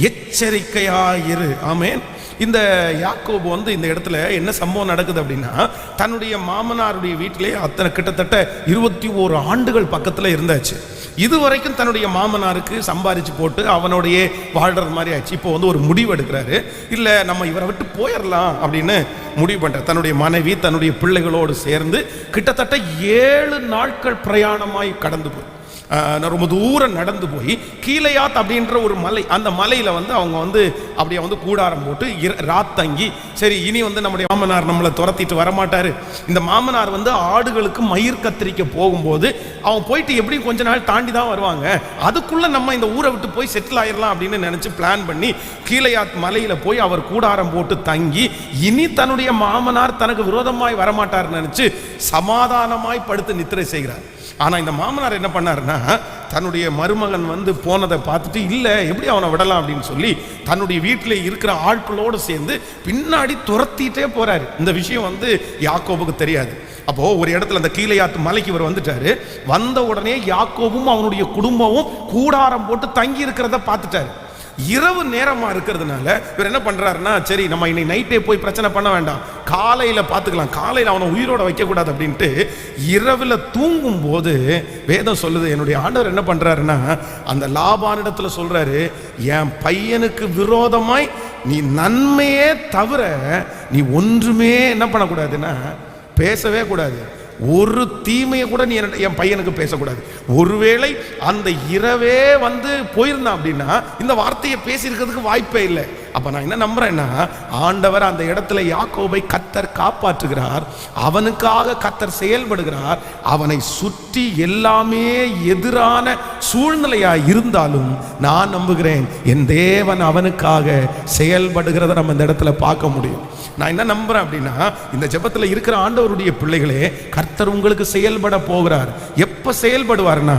எச்சரிக்கையாயிரு. ஆமென். இந்த யாக்கோபு இந்த இடத்துல என்ன சம்பவம் நடக்குது அப்படின்னா, தன்னுடைய மாமனாருடைய வீட்டிலே அத்தனை கிட்டத்தட்ட 21 ஆண்டுகள் பக்கத்தில் இருந்தாச்சு. இதுவரைக்கும் தன்னுடைய மாமனாருக்கு சம்பாரிச்சு போட்டு அவனுடைய வாழ்றது மாதிரி ஆச்சு. இப்போ ஒரு முடிவு எடுக்கிறாரு. இல்லை, நம்ம இவரை விட்டு போயிடலாம் அப்படின்னு முடிவு பண்ற. தன்னுடைய மனைவி தன்னுடைய பிள்ளைகளோடு சேர்ந்து கிட்டத்தட்ட 7 நாட்கள் பிரயாணமாய் கடந்து போய் ரொம்ப தூரம் நடந்து போய் கீழையாத் அப்படின்ற ஒரு மலை, அந்த மலையில் அவங்க அப்படியே கூடாரம் போட்டு ராத்தங்கி, சரி இனி நம்முடைய மாமனார் நம்மளை துரத்திட்டு வரமாட்டார். இந்த மாமனார் ஆடுகளுக்கு மயிர் கத்திரிக்க போகும்போது அவங்க போயிட்டு எப்படியும் கொஞ்ச நாள் தாண்டி தான் வருவாங்க, அதுக்குள்ளே நம்ம இந்த ஊரை விட்டு போய் செட்டில் ஆயிடலாம் அப்படின்னு நினச்சி பிளான் பண்ணி கீழையாத் மலையில் போய் அவர் கூடாரம் போட்டு தங்கி, இனி தன்னுடைய மாமனார் தனக்கு விரோதமாய் வரமாட்டார் நினச்சி சமாதானமாய் படுத்து நித்திரை செய்கிறார். ஆனால் இந்த மாமனார் என்ன பண்ணாருன்னா, தன்னுடைய மருமகன் போனதை பார்த்துட்டு, இல்லை எப்படி அவனை விடலாம் அப்படின்னு சொல்லி தன்னுடைய வீட்டில் இருக்கிற ஆட்களோடு சேர்ந்து பின்னாடி துரத்திட்டே போறாரு. இந்த விஷயம் யாக்கோபுக்கு தெரியாது. அப்போ ஒரு இடத்துல அந்த கீழையாத்து மலைக்கு இவர் வந்துட்டாரு. வந்த உடனே யாக்கோபும் அவனுடைய குடும்பமும் கூடாரம் போட்டு தங்கி இருக்கிறத பார்த்துட்டாரு. இரவு நேரமா இருக்கிறதுனால இவர் என்ன பண்றாருன்னா, சரி நம்ம இன்னைக்கு நைட்டே போய் பிரச்சனை பண்ண வேண்டாம், காலையில பார்த்துக்கலாம், காலையில் அவனை உயிரோட வைக்க கூடாது அப்படின்ட்டு இரவுல தூங்கும் போது வேதம் சொல்லுது, என்னுடைய ஆண்டவர் என்ன பண்றாருன்னா, அந்த லாபானிடத்துல சொல்றாரு, என் பையனுக்கு விரோதமாய் நீ நன்மையே தவிர நீ ஒன்றுமே என்ன பண்ணக்கூடாதுன்னா பேசவே கூடாது. ஒரு தீமையை கூட நீ என் பையனுக்கு பேசக்கூடாது. ஒருவேளை அந்த இரவே போயிருந்தான் அப்படின்னா இந்த வார்த்தையை பேசியிருக்கிறதுக்கு வாய்ப்பே இல்லை. அப்ப நான் என்ன நம்புறேன்னா, ஆண்டவர் அந்த இடத்துல யாக்கோபை கர்த்தர் காப்பாற்றுகிறார், அவனுக்காக கர்த்தர் செயல்படுகிறார். அவனை சுற்றி எல்லாமே எதிரான சூழ்நிலையா இருந்தாலும் நான் நம்புகிறேன், என் தேவன் அவனுக்காக செயல்படுகிறத நம்ம இந்த இடத்துல பார்க்க முடியும். நான் என்ன நம்புறேன் அப்படின்னா, இந்த ஜெபத்துல இருக்கிற ஆண்டவருடைய பிள்ளைகளே, கர்த்தர் உங்களுக்கு செயல்பட போகிறார். எப்ப செயல்படுவார்னா,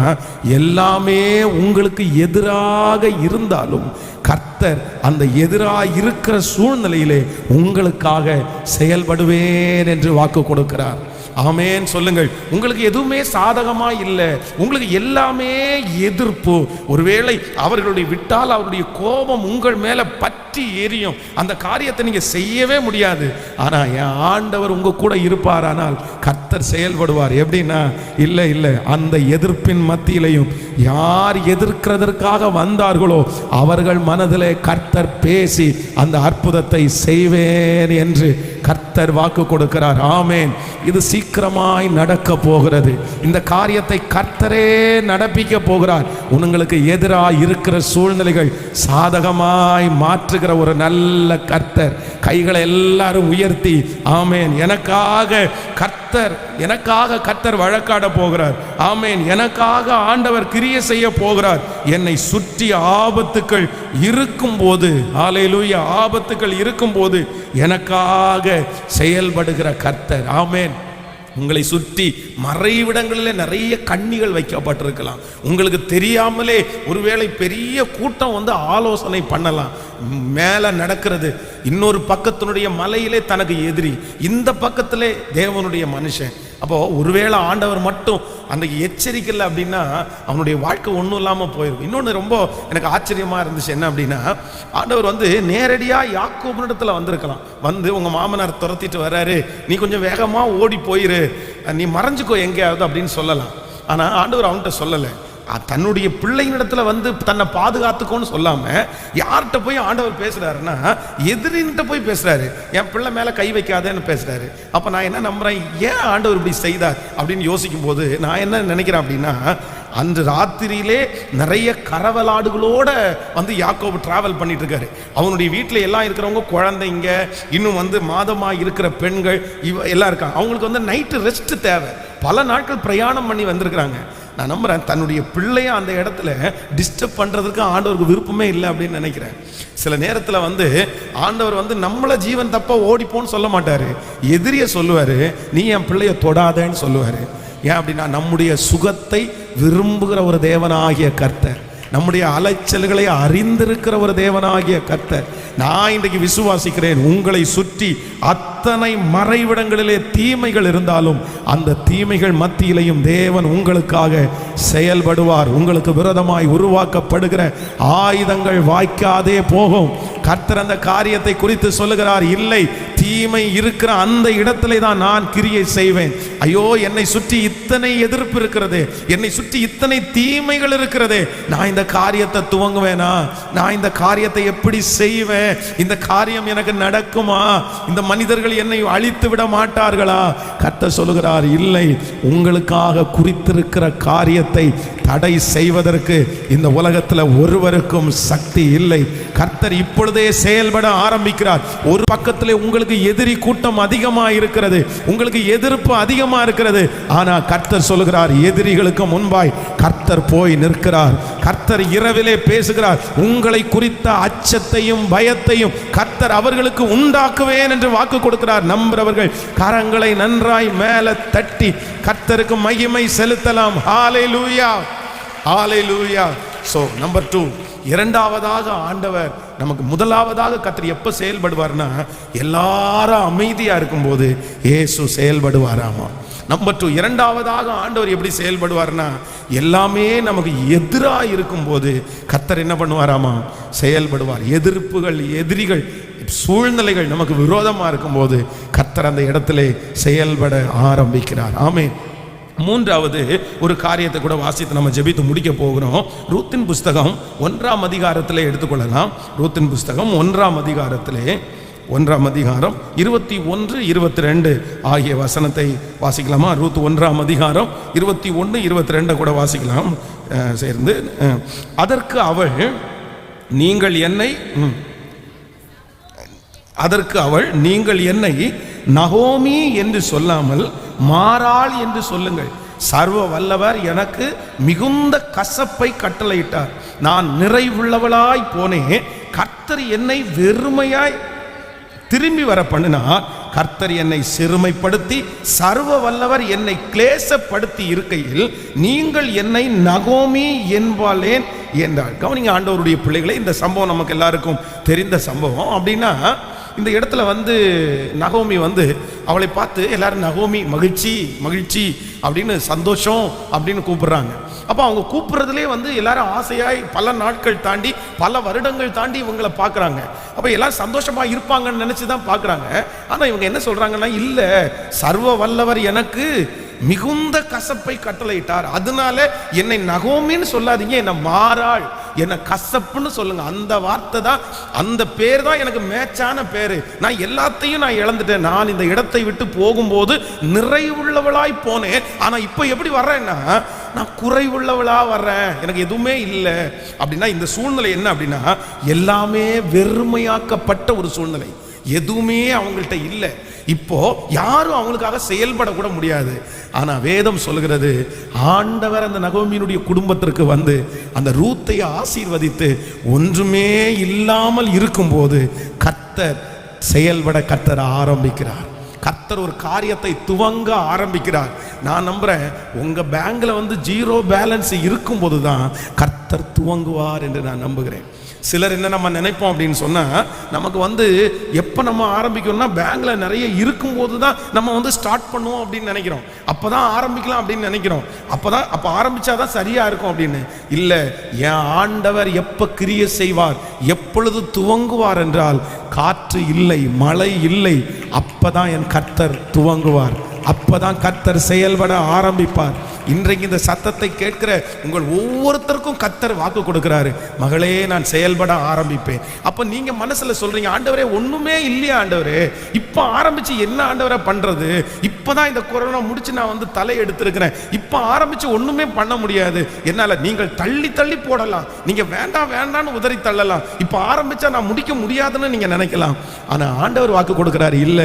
எல்லாமே உங்களுக்கு எதிராக இருந்தாலும் கர்த்தர் அந்த எதிராக இருக்கிற சூழ்நிலையிலே உங்களுக்காக செயல்படுவேன் என்று வாக்கு கொடுக்கிறார். ஆமென் சொல்லுங்கள். உங்களுக்கு எதுவுமே சாதகமா இல்லை, உங்களுக்கு எல்லாமே எதிர்ப்பு. ஒருவேளை அவர்களுடைய விட்டால் அவருடைய கோபம் உங்கள் மேல பற்றி எரியும், அந்த காரியத்தை நீங்க செய்யவே முடியாது. ஆனா என் ஆண்டவர் உங்க கூட இருப்பாரானால் கர்த்தர் செயல்படுவார். எப்படின்னா, இல்லை இல்லை, அந்த எதிர்ப்பின் மத்தியிலையும் யார் எதிர்க்கிறதற்காக வந்தார்களோ அவர்கள் மனதிலே கர்த்தர் பேசி அந்த அற்புதத்தை செய்வேன் என்று கர்த்தர் வாக்கு கொடுக்கிறார். ஆமென். இது சீக்கிரமாய் நடக்க போகிறது. இந்த காரியத்தை கர்த்தரே நடப்பிக்க போகிறார். உங்களுக்கு எதிராக இருக்கிற சூழ்நிலைகள் சாதகமாய் மாற்றுகிற ஒரு நல்ல கர்த்தர். கைகளை எல்லாரும் உயர்த்தி ஆமென். எனக்காக கர்த்தர் வழக்காட போகிறார். ஆமென். எனக்காக ஆண்டவர் கிரியை செய்ய போகிறார். என்னை சுற்றி ஆபத்துக்கள் இருக்கும் போது, ஹல்லேலூயா, ஆபத்துக்கள் இருக்கும் போது எனக்காக செயல்படுகிற கர்த்தர். ஆமென். உங்களை சுற்றி மறைவிடங்களில் நிறைய கண்ணிகள் வைக்கப்பட்டிருக்கலாம். உங்களுக்கு தெரியாமலே ஒருவேளை பெரிய கூட்டம் ஆலோசனை பண்ணலாம். மேலே நடக்கிறது இன்னொரு பக்கத்தினுடைய மலையிலே தனக்கு எதிரி, இந்த பக்கத்திலே தேவனுடைய மனுஷன். அப்போ ஒருவேளை ஆண்டவர் மட்டும் அந்த எச்சரிக்கலை அப்படின்னா அவனுடைய வாழ்க்கை ஒன்றும் இல்லாமல் போயிடும். இன்னொன்று ரொம்ப எனக்கு ஆச்சரியமா இருந்துச்சு, என்ன அப்படின்னா, ஆண்டவர் நேரடியாக யாக்கோபினிடத்தில் வந்திருக்கலாம். உங்கள் மாமனார் துரத்திட்டு வர்றாரு, நீ கொஞ்சம் வேகமாக ஓடி போயிரு, நீ மறைஞ்சுக்கோ எங்கேயாவது அப்படின்னு சொல்லலாம். ஆனால் ஆண்டவர் அவன்கிட்ட சொல்லலை. தன்னுடைய பிள்ளையினிடத்துல தன்னை பாதுகாத்துக்கோன்னு சொல்லாம யார்கிட்ட போய் ஆண்டவர் பேசுறாருன்னா, எதிரின்ட்ட போய் பேசுறாரு. என் பிள்ளை மேல கை வைக்காதேன்னு பேசுறாரு. அப்ப நான் என்ன நம்புறேன், ஏன் ஆண்டவர் இப்படி செய்தார் அப்படின்னு யோசிக்கும் போது நான் என்ன நினைக்கிறேன் அப்படின்னா, அன்று ராத்திரியிலே நிறைய கரவலாடுகளோட யாக்கோபு டிராவல் பண்ணிட்டு இருக்காரு. அவனுடைய வீட்டில் எல்லாம் இருக்கிறவங்க குழந்தைங்க, இன்னும் மாதமாக இருக்கிற பெண்கள் எல்லாம் இருக்காங்க. அவங்களுக்கு நைட்டு ரெஸ்ட் தேவை. பல நாட்கள் பிரயாணம் பண்ணி வந்திருக்கிறாங்க. நான் நம்புறேன் தன்னுடைய பிள்ளைய அந்த இடத்துல டிஸ்டர்ப் பண்றதுக்கு ஆண்டவருக்கு விருப்பமே இல்லை அப்படின்னு நினைக்கிறேன். சில நேரத்தில் ஆண்டவர் நம்மள ஜீவன் தப்பா ஓடிப்போன்னு சொல்ல மாட்டாரு, எதிரிய சொல்லுவாரு, நீ என் பிள்ளைய தொடாதேன்னு சொல்லுவாரு. ஏன் அப்படின்னா, நம்முடைய சுகத்தை விரும்புகிற ஒரு தேவனாகிய கர்த்தர். நம்முடைய அலைச்சல்களை அறிந்திருக்கிற ஒரு தேவனாகிய கர்த்தர். நான் இன்றைக்கு விசுவாசிக்கிறேன், உங்களை சுற்றி அத்தனை மறைவிடங்களிலே தீமைகள் இருந்தாலும் அந்த தீமைகள் மத்தியிலையும் தேவன் உங்களுக்காக செயல்படுவார். உங்களுக்கு விரோதமாய் உருவாக்கப்படுகிற ஆயுதங்கள் வாய்க்காதே போகும். கர்த்தர் அந்த காரியத்தை குறித்து சொல்லுகிறார், இல்லை, தீமை இருக்கிற அந்த இடத்திலே தான் நான் கிரியை செய்வேன். ஐயோ, என்னை சுற்றி இத்தனை எதிர்ப்பு இருக்கிறது, என்னை சுற்றி இத்தனை தீமைகள் இருக்கிறது, நான் இந்த காரியத்தை துவங்குவேனா? நான் இந்த காரியத்தை எப்படி செய்வேன்? இந்த காரியம் எனக்கு நடக்குமா? இந்த மனிதர்கள் என்னை அழித்து விட மாட்டார்களா? கர்த்தர் சொல்லுகிறார், இல்லை, உங்களுக்காக குறித்திருக்கிற காரியத்தை தடை செய்வதற்கு இந்த உலகத்தில் ஒருவருக்கும் சக்தி இல்லை. கர்த்தர் இப்பொழுதே செயல்பட ஆரம்பிக்கிறார். ஒரு பக்கத்திலே உங்களுக்கு எதிரி கூட்டம் அதிகமா இருக்கிறது, உங்களுக்கு எதிர்ப்பு அதிகமா இருக்கிறது. ஆனா கர்த்தர் சொல்லுகிறார், எதிரிகளுக்கு முன்பாய் கர்த்தர் போய் நிற்கிறார். கர்த்தர் இரவிலே பேசுகிறார், உங்களை குறித்த அச்சத்தையும் பயத்தையும் கர்த்தர் அவர்களுக்கு உண்டாக்குவேன் என்று வாக்கு கொடுக்கிறார். நம்புறவர்கள் கரங்களை நன்றாய் மேல தட்டி கர்த்தருக்கு மகிமை செலுத்தலாம். ஹalleluya, ஹalleluya. சோ நம்பர் 2, இரண்டாவதாக ஆண்டவர் நமக்கு முதலாவதாக கர்த்தர் எப்ப செயல்படுவார்னா, எல்லாரும் அமைதியா இருக்கும்போது இயேசு செயல்படுவாராமா. நம்பர் 2, இரண்டாவதாக ஆண்டவர் எப்படி செயல்படுவார்னா, எல்லாமே நமக்கு எதிராக இருக்கும்போது கர்த்தர் என்ன பண்ணுவாராமா? செயல்படுவார். எதிர்ப்புகள், எதிரிகள், சூழ்நிலைகள் நமக்கு விரோதமா இருக்கும்போது கர்த்தர் அந்த இடத்திலே செயல்பட ஆரம்பிக்கிறார். ஆமென். மூன்றாவது ஒரு காரியத்தை கூட வாசித்து நம்ம ஜெபித்து முடிக்க போகிறோம். ரூத்தின் புஸ்தகம் 1ஆம் அதிகாரத்திலே எடுத்துக்கொள்ளலாம். ரூத்தின் புஸ்தகம் 1ஆம் அதிகாரத்திலே 1ஆம் அதிகாரம் 21, 22 ஆகிய வசனத்தை வாசிக்கலாமா? ரூத் 1ஆம் அதிகாரம் 21, 22 கூட வாசிக்கலாம் சேர்ந்து. அதற்கு அவள், நீங்கள் என்னை நகோமி என்று சொல்லாமல் மாறாள் என்று சொல்லுங்கள். சர்வ வல்லவர் எனக்கு மிகுந்த கசப்பை கட்டளையிட்டார். நான் நிறைவுள்ளவளாய் போனேன். கர்த்தர் என்னை வெறுமையாய் திரும்பி வர பண்ணினார். கர்த்தர் என்னை சிறுமைப்படுத்தி சர்வ வல்லவர் என்னை கிளேசப்படுத்தி இருக்கையில் நீங்கள் என்னை நகோமி என்பாளேன் என்றாள். கவனிங்க ஆண்டவருடைய பிள்ளைகளை, இந்த சம்பவம் நமக்கு எல்லாருக்கும் தெரிந்த சம்பவம். அப்படின்னா இந்த இடத்துல நகோமி அவளை பார்த்து எல்லாரும் நகோமி, மகிழ்ச்சி மகிழ்ச்சி அப்படின்னு, சந்தோஷம் அப்படின்னு கூப்பிடுறாங்க. அப்போ அவங்க கூப்பிடுறதுலே எல்லாரும் ஆசையாய் பல நாட்கள் தாண்டி பல வருடங்கள் தாண்டி இவங்களை பார்க்குறாங்க. அப்போ எல்லாரும் சந்தோஷமா இருப்பாங்கன்னு நினைச்சு தான் பார்க்குறாங்க. ஆனால் இவங்க என்ன சொல்றாங்கன்னா, இல்லை, சர்வ வல்லவர் எனக்கு மிகுந்த கசப்பை கட்டளையிட்டார், அதனால என்னை நகோமின்னு சொல்லாதீங்க, என்னை மாறாள், என்னை கசப்புன்னு சொல்லுங்க. அந்த வார்த்தை தான், அந்த பேர் தான் எனக்கு மேட்சான பேரு. நான் எல்லாத்தையும் நான் இழந்துட்டேன். நான் இந்த இடத்தை விட்டு போகும்போது நிறைவுள்ளவளாய் போனேன். ஆனா இப்போ எப்படி வர்றேன்னா, நான் குறைவுள்ளவளா வர்றேன், எனக்கு எதுவுமே இல்லை அப்படின்னா. இந்த சூழ்நிலை என்ன அப்படின்னா, எல்லாமே வெறுமையாக்கப்பட்ட ஒரு சூழ்நிலை, எதுவுமே அவங்கள்ட்ட இல்லை. இப்போ யாரும் அவங்களுக்காக செயல்படக்கூட முடியாது. ஆனா வேதம் சொல்கிறது, ஆண்டவர் அந்த நகோமியினுடைய குடும்பத்திற்கு அந்த ரூத்தை ஆசீர்வதித்து ஒன்றுமே இல்லாமல் இருக்கும்போது கர்த்தர் செயல்பட கர்த்தர் ஆரம்பிக்கிறார். கர்த்தர் ஒரு காரியத்தை துவங்க ஆரம்பிக்கிறார். நான் நம்புறேன், உங்க பேங்க்ல 0 பேலன்ஸ் இருக்கும்போது தான் கர்த்தர் துவங்குவார் என்று நான் நம்புகிறேன். சிலர் என்ன நம்ம நினைப்போம் அப்படின்னு சொன்னா, நமக்கு எப்போ நம்ம ஆரம்பிக்கணும்னா பேங்க்ல நிறைய இருக்கும்போது தான் நம்ம ஸ்டார்ட் பண்ணுவோம் அப்படின்னு நினைக்கிறோம். அப்பதான் ஆரம்பிக்கலாம் அப்படின்னு நினைக்கிறோம். அப்போ ஆரம்பிச்சாதான் சரியா இருக்கும் அப்படின்னு. இல்லை, என் ஆண்டவர் எப்போ கிரியை செய்வார், எப்பொழுது துவங்குவார் என்றால், காற்று இல்லை, மழை இல்லை, அப்பதான் என் கர்த்தர் துவங்குவார், அப்பதான் கர்த்தர் செயல்பட ஆரம்பிப்பார். இன்றைக்கு இந்த சத்தத்தை கேட்கிற உங்கள் ஒவ்வொருத்தருக்கும் கர்த்தர் வாக்கு கொடுக்கிறாரு, மகளே நான் செயல்பட ஆரம்பிப்பேன். அப்ப நீங்க மனசுல சொல்றீங்க, ஆண்டவரே ஒண்ணுமே இல்லையா ஆண்டவரே, இப்ப ஆரம்பிச்சு என்ன ஆண்டவரை பண்றது, இப்பதான் இந்த கொரோனா முடிச்சு நான் தலை எடுத்திருக்கிறேன், இப்ப ஆரம்பிச்சு ஒண்ணுமே பண்ண முடியாது என்னால. நீங்கள் தள்ளி தள்ளி போடலாம், நீங்க வேண்டாம் வேண்டாம்னு உதறி தள்ளலாம், இப்ப ஆரம்பிச்சா நான் முடிக்க முடியாதுன்னு நீங்க நினைக்கலாம். ஆனா ஆண்டவர் வாக்கு கொடுக்கிறாரு, இல்ல,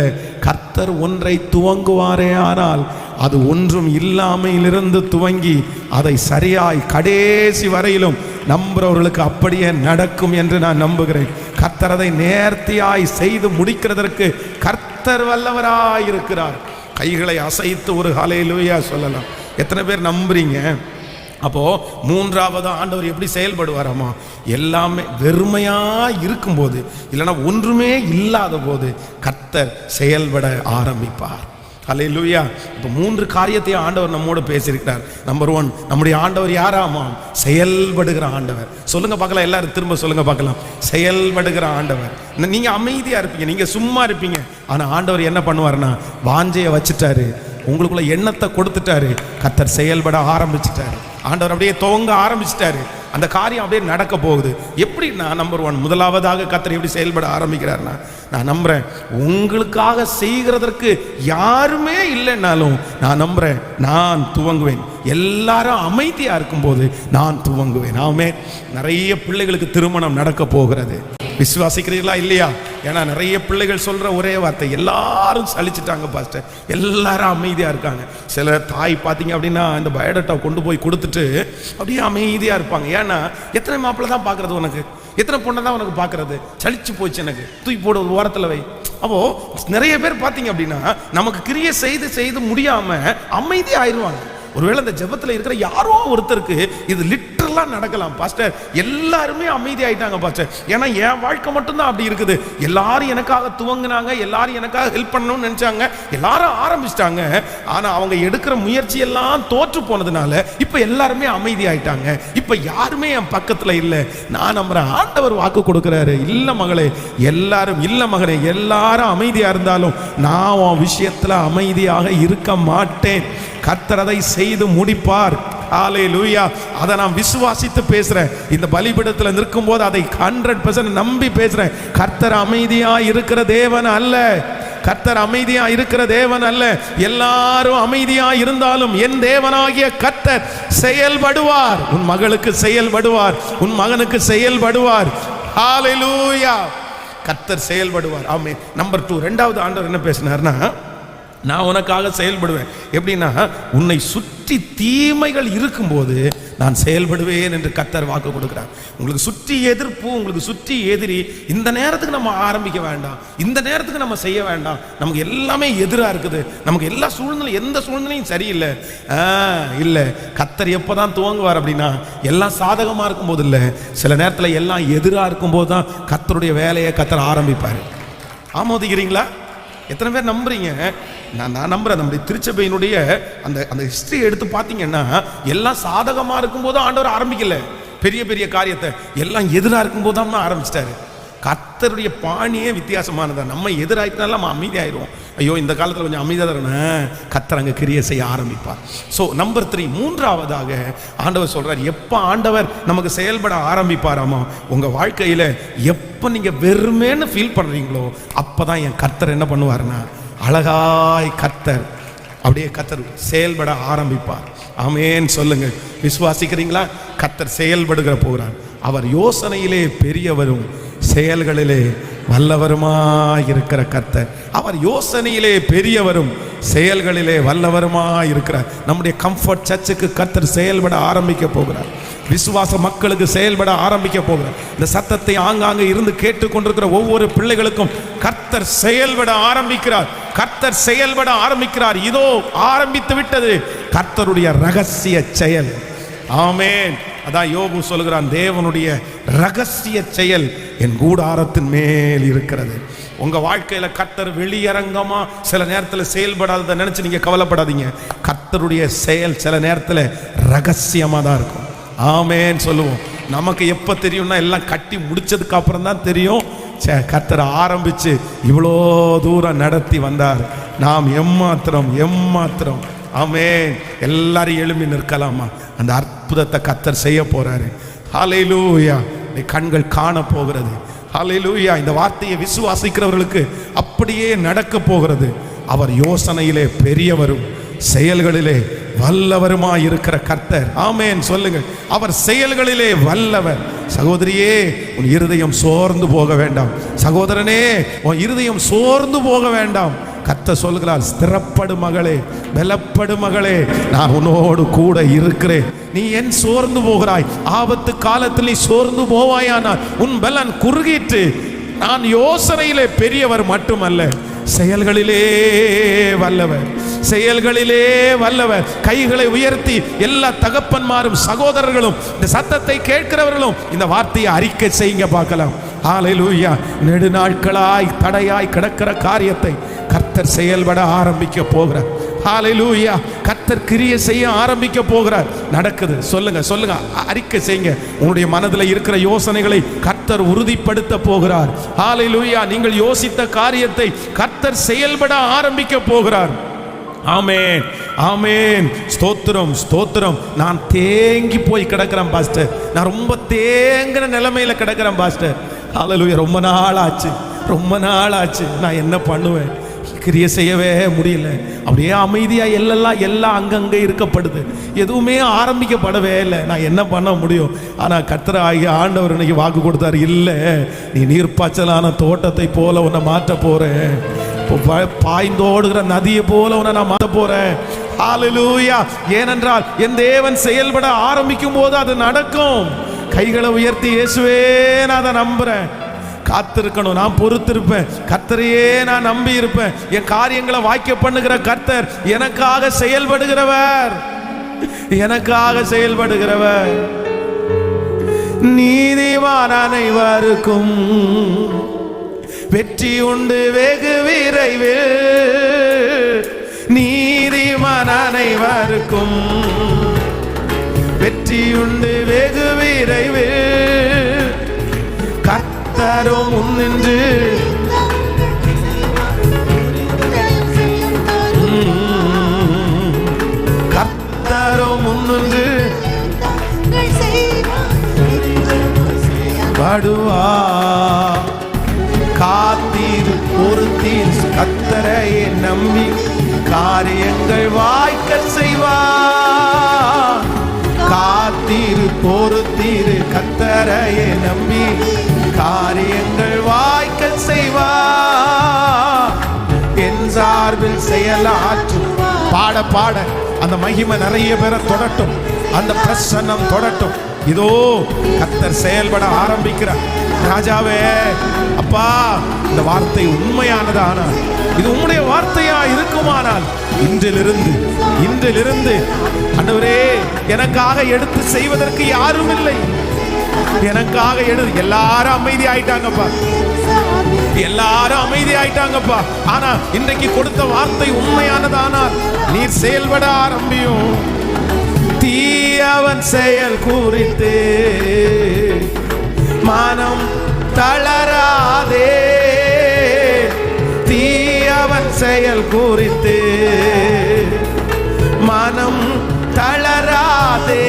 கர்த்தர் ஒன்றை துவங்குவாரே ஆனால் அது ஒன்றும் இல்லாமையிலிருந்து துவங்கி அதை சரியாய் கடைசி வரையிலும் நம்புறவர்களுக்கு அப்படியே நடக்கும் என்று நான் நம்புகிறேன். கர்த்தர் அதை நேர்த்தியாய் செய்து முடிக்கிறதற்கு கர்த்தர் வல்லவராய் இருக்கிறார். கைகளை அசைத்து ஒரு ஹல்லேலூயா சொல்லலாம். எத்தனை பேர் நம்புறீங்க? அப்போ மூன்றாவது ஆண்டவர் எப்படி செயல்படுவாராமா? எல்லாமே வெறுமையா இருக்கும்போது, இல்லைன்னா ஒன்றுமே இல்லாத போது கர்த்தர் செயல்பட ஆரம்பிப்பார். ஹல்லேலூயா. இப்போ 3 காரியத்தை ஆண்டவர் நம்மோடு பேசியிருக்கிறார். நம்பர் 1, நம்முடைய ஆண்டவர் யாராமா? செயல்படுகிற ஆண்டவர். சொல்லுங்க பார்க்கலாம், எல்லாரும் திரும்ப சொல்லுங்க பார்க்கலாம். செயல்படுகிற ஆண்டவர். நீங்க அமைதியா இருப்பீங்க, நீங்க சும்மா இருப்பீங்க. ஆனா ஆண்டவர் என்ன பண்ணுவாருன்னா, வாஞ்சையை வச்சுட்டாரு, உங்களுக்குள்ள எண்ணத்தை கொடுத்துட்டாரு, கர்த்தர் செயல்பட ஆரம்பிச்சுட்டாரு. ஆண்டவர் அப்படியே துவங்க ஆரம்பிச்சிட்டாரு. அந்த காரியம் அப்படியே நடக்க போகுது. எப்படின்னா, நம்பர் 1, முதலாவதாக கர்த்தர் எப்படி செயல்பட ஆரம்பிக்கிறார்னா, நான் நம்புறேன் உங்களுக்காக செய்கிறதற்கு யாருமே இல்லைன்னாலும் நான் நம்புறேன் நான் துவங்குவேன். எல்லாரும் அமைதியா இருக்கும்போது நான் துவங்குவேன். ஆமே. நிறைய பிள்ளைகளுக்கு திருமணம் நடக்க போகிறது. விசுவாசிக்கிறீர்களா இல்லையா? ஏன்னா நிறைய பிள்ளைகள் சொல்ற ஒரே வார்த்தை, எல்லாரும் சலிச்சுட்டாங்க பாஸ்டர், எல்லாரும் அமைதியா இருக்காங்க. சில தாய் பார்த்தீங்க அப்படின்னா இந்த பயோடேட்டா கொண்டு போய் கொடுத்துட்டு அப்படியே அமைதியா இருப்பாங்க. ஏன்னா எத்தனை மாப்பிள்ளை தான் பார்க்கறது உனக்கு, எத்தனை பொண்ணை தான் உனக்கு பார்க்கறது, சலிச்சு போச்சு எனக்கு, தூக்கி போட ஒரு ஓரத்தில் வை. அப்போ நிறைய பேர் பார்த்தீங்க அப்படின்னா நமக்கு கிரியை செய்து செய்து முடியாம அமைதி ஆயிடுவாங்க. ஒருவேளை இந்த ஜெபத்தில் இருக்கிற யாரோ ஒருத்தருக்கு இது லிட்டரலா நடக்கலாம் பாஸ்டர். எல்லாருமே அமைதி ஆயிட்டாங்க பாஸ்டர், ஏன்னா என் வாழ்க்கை மட்டும்தான் அப்படி இருக்குது. எல்லாரும் எனக்காக துவங்கினாங்க, எல்லாரும் எனக்காக ஹெல்ப் பண்ணணும்னு நினைச்சாங்க, எல்லாரும் ஆரம்பிச்சிட்டாங்க. ஆனா அவங்க எடுக்கிற முயற்சி எல்லாம் தோற்று போனதுனால இப்ப எல்லாருமே அமைதி ஆயிட்டாங்க. இப்ப யாருமே என் பக்கத்துல இல்லை. நான் நம்புறேன் ஆண்டவர் வாக்கு கொடுக்கிறாரு, இல்ல மகளே, எல்லாரும் இல்ல மகனே, எல்லாரும் அமைதியா இருந்தாலும் நான் உன் விஷயத்துல அமைதியாக இருக்க மாட்டேன். கர்த்தர் அதை செய்து முடிப்பார். ஹல்லேலூயா. அதை நான் விசுவாசித்து பேசுறேன். இந்த பலிபீடத்தில் நிற்கும் போது அதை 100% நம்பி பேசுறேன். கர்த்தர் அமைதியா இருக்கிற தேவன் அல்ல, கர்த்தர் அமைதியா இருக்கிற தேவன் அல்ல. எல்லாரும் அமைதியா இருந்தாலும் என் தேவனாகிய கர்த்தர் செயல்படுவார். உன் மகளுக்கு செயல்படுவார், உன் மகனுக்கு செயல்படுவார். ஹல்லேலூயா. கர்த்தர் செயல்படுவார். ஆமென். நம்பர் 2, இரண்டாவது ஆண்டவர் என்ன பேசினார்னா, நான் உனக்காக செயல்படுவேன். எப்படின்னா, உன்னை சுற்றி தீமைகள் இருக்கும்போது நான் செயல்படுவேன் என்று கர்த்தர் வாக்கு கொடுக்கிறார். உங்களுக்கு சுற்றி எதிர்ப்பு, உங்களுக்கு சுற்றி எதிரி, இந்த நேரத்துக்கு நம்ம ஆரம்பிக்க வேண்டாம், இந்த நேரத்துக்கு நம்ம செய்ய வேண்டாம். நமக்கு எல்லாமே எதிராக இருக்குது, நமக்கு எல்லா சூழ்நிலை, எந்த சூழ்நிலையும் சரியில்லை. இல்லை, கர்த்தர் எப்போதான் துவங்குவார் அப்படின்னா, எல்லாம் சாதகமாக இருக்கும்போது இல்லை, சில நேரத்தில் எல்லாம் எதிராக இருக்கும்போது தான் கர்த்தருடைய வேலையை கர்த்தர் ஆரம்பிப்பார். ஆமோதிக்கிறீங்களா? எத்தனை பேர் நம்புறீங்க? நான் நம்புறேன். நம்முடைய திருச்சபையினுடைய அந்த ஹிஸ்டரி எடுத்து பார்த்தீங்கன்னா, எல்லாம் சாதகமாக இருக்கும்போது ஆண்டவர் ஆரம்பிக்கல பெரிய பெரிய காரியத்தை, எல்லாம் எதிராக இருக்கும்போது தான் ஆரம்பிச்சிட்டாரு. கர்த்தருடைய பாணியே வித்தியாசமானதா. நம்ம எதிராயிட்டனால நம்ம அமைதியாயிடுவோம். ஐயோ இந்த காலத்தில் கொஞ்சம் அமைதியாக இருக்கணும், கர்த்தர் அங்கே கிரியை செய்ய ஆரம்பிப்பார். ஸோ நம்பர் 3, மூன்றாவதாக ஆண்டவர் சொல்றார், எப்போ ஆண்டவர் நமக்கு செயல்பட ஆரம்பிப்பாராமா, உங்கள் வாழ்க்கையில் எப்போ நீங்கள் வெறுமேன்னு ஃபீல் பண்ணுறீங்களோ அப்போ தான் என் கர்த்தர் என்ன பண்ணுவார்னா, அழகாய் கர்த்தர் அப்படியே கர்த்தர் செயல்பட ஆரம்பிப்பார். ஆமென் சொல்லுங்க. விசுவாசிக்கிறீங்களா? கர்த்தர் செயல்படுகிற போகிறார். அவர் யோசனையிலே பெரியவரும் செயல்களிலே வல்லவருமாய் இருக்கிற கர்த்தர். அவர் யோசனையிலே பெரியவரும் செயல்களிலே வல்லவருமாய் இருக்கிறார். நம்முடைய கம்ஃபர்ட் சர்ச்சுக்கு கர்த்தர் செயல்பட ஆரம்பிக்க போகிறார். விசுவாச மக்களுக்கு செயல்பட ஆரம்பிக்க போகிறார். இந்த சத்தத்தை ஆங்காங்கே இருந்து கேட்டுக்கொண்டிருக்கிற ஒவ்வொரு பிள்ளைகளுக்கும் கர்த்தர் செயல்பட ஆரம்பிக்கிறார். கர்த்தர் செயல்பட ஆரம்பிக்கிறார். இதோ ஆரம்பித்து விட்டது கர்த்தருடைய ரகசிய செயல். ஆமென். அதான் யோபு சொல்கிறான், தேவனுடைய ரகசிய செயல் என் கூடாரத்தின் மேல் இருக்கிறது. உங்க வாழ்க்கையில கர்த்தர் வெளியரங்கமா சில நேரத்தில் செயல்படாததை நினைச்சு நீங்க கவலைப்படாதீங்க. கர்த்தருடைய செயல் சில நேரத்தில் ரகசியமா தான் இருக்கும். ஆமென் சொல்லுவோம். நமக்கு எப்போ தெரியும்னா, எல்லாம் கட்டி முடிச்சதுக்கு அப்புறம் தான் தெரியும், கர்த்தர் ஆரம்பிச்சு இவ்வளோ தூரம் நடத்தி வந்தார். நாம் எம்மாத்திரம். ஆமென். எல்லாரும் எழும்பி நிற்கலாமா? அந்த அற்புதத்தை கர்த்தர் செய்ய போறாரு. ஹல்லேலூயா. கண்கள் காண போகிறது. ஹல்லேலூயா. இந்த வார்த்தையை விசுவாசிக்கிறவர்களுக்கு அப்படியே நடக்க போகிறது. அவர் யோசனையிலே பெரியவரும் செயல்களிலே வல்லவருமாய் இருக்கிற கர்த்தர். ஆமென் சொல்லுங்க. அவர் செயல்களிலே வல்லவர். சகோதரியே, உன் இருதயம் சோர்ந்து போக வேண்டாம். சகோதரனே, உன் இருதயம் சோர்ந்து போக வேண்டாம். கர்த்தர் சொல்கிறார், ஸ்திரப்படு மகளே, பலப்படு மகளே, நான் உன்னோடு கூட இருக்கிறேன். நீ ஏன் சோர்ந்து போகிறாய்? ஆபத்து காலத்தில் நீ சோர்ந்து போவாயானால் உன் பலன் குறுகிட்டு. நான் யோசனையிலே பெரியவர் மட்டுமல்ல, செயல்களிலே வல்லவர். செயல்களிலே வல்லவர். கைகளை உயர்த்தி எல்லா தகப்பன்மாரும் சகோதரர்களும் இந்த சத்தத்தை கேட்கிறவர்களும் இந்த வார்த்தையை அறிக்கை செய்யுங்க பார்க்கலாம். ஹல்லேலூயா. நெடுநாட்களாய் தடையாய் கிடக்கிற காரியத்தை கர்த்தர் செயல்பட ஆரம்பிக்க போகிறார். ஹல்லேலூயா. கர்த்தர் கிரியை செய்ய ஆரம்பிக்க போகிறார். நடக்குது. சொல்லுங்க சொல்லுங்க, அறிக்கை செய்யுங்க. உங்களுடைய மனதில் இருக்கிற யோசனைகளை கர்த்தர் உறுதிப்படுத்த போகிறார். ஹல்லேலூயா. நீங்கள் யோசித்த காரியத்தை கர்த்தர் செயல்பட ஆரம்பிக்க போகிறார். ஆமென் ஆமென். ஸ்தோத்திரம் ஸ்தோத்திரம். நான் தேங்கி போய் கிடக்கிறேன் பாஸ்டர், நான் ரொம்ப தேங்கின நிலைமையில கிடக்கிறேன் பாஸ்டர். ஹல்லேலூயா. ரொம்ப நாள் ஆச்சு, ரொம்ப நாள் ஆச்சு. நான் என்ன பண்ணுவேன்? கிரியை செய்யவே முடியல. அப்படியே அமைதியா எல்லாம் அங்கங்கே இருக்கப்படுது, எதுவுமே ஆரம்பிக்கப்படவே இல்லை. நான் என்ன பண்ண முடியும்? ஆனால் கர்த்தர் ஆகிய ஆண்டவர் இன்னைக்கு வாக்கு கொடுத்தாரு, இல்லை நீ நீர்ப்பாய்ச்சலான தோட்டத்தை போல உன்னை மாற்ற போறேன், பாய்ந்தோடுகிற நதியை போல உன்னை நான் மாற்ற போறேன். ஹல்லேலூயா. ஏனென்றால் என் தேவன் செயல்பட ஆரம்பிக்கும் போது அது நடக்கும். கைகளை உயர்த்தி, இயேசுவே நான் அதை நம்புறேன். காத்திருக்கணும், நான் பொறுத்திருப்பேன். கர்த்தரையே நான் நம்பி இருப்பேன். என் காரியங்களை வாய்க்க பண்ணுகிற கர்த்தர் எனக்காக செயல்படுகிறவர், எனக்காக செயல்படுகிறவர். நீதிமான் அனைவருக்கும் வெற்றி உண்டு வெகு விரைவில். நீதிமான் அனைவருக்கும் வெற்றி உண்டு வெகு விரைவில். கர்த்தரோ முன்னின்று கர்த்தரோ முன்னின்று படுவா. காத்தீர் பொறுத்தீர் கர்த்தரையே நம்பி காரியங்கள் வாய்க்க செய்வார். காத்தீர் பொறுத்தீர் கர்த்தரையே நம்பி காரியங்கள் வாய்க்க செய்வார். என் சார்பில் செயலாற்றும். பாட பாட அந்த மகிமை நிறைய பேரை தொடட்டும், அந்த பிரசன்னம் தொடட்டும். இதோ கர்த்தர் செயல்பட ஆரம்பிக்கிறார். ராஜாவே, அப்பா, இந்த வார்த்தை உண்மையானதானால், இது உம்முடைய வார்த்தையா இருக்குமானால் இன்றிலிருந்து ஆண்டவரே எனக்காக எடுத்து செய்வதற்கு யாரும் இல்லை. எனக்காக எல்லாரும் அமைதி ஆயிட்டாங்கப்பா, எல்லாரும் அமைதி ஆயிட்டாங்கப்பா. ஆனா இன்றைக்கு கொடுத்த வார்த்தை உண்மையானதானால் நீர் செயல்பட ஆரம்பியும். தீயவன் செயல் குறித்து மனம் தளராதே. தீயவன் செயல் குறித்து மனம் தளராதே.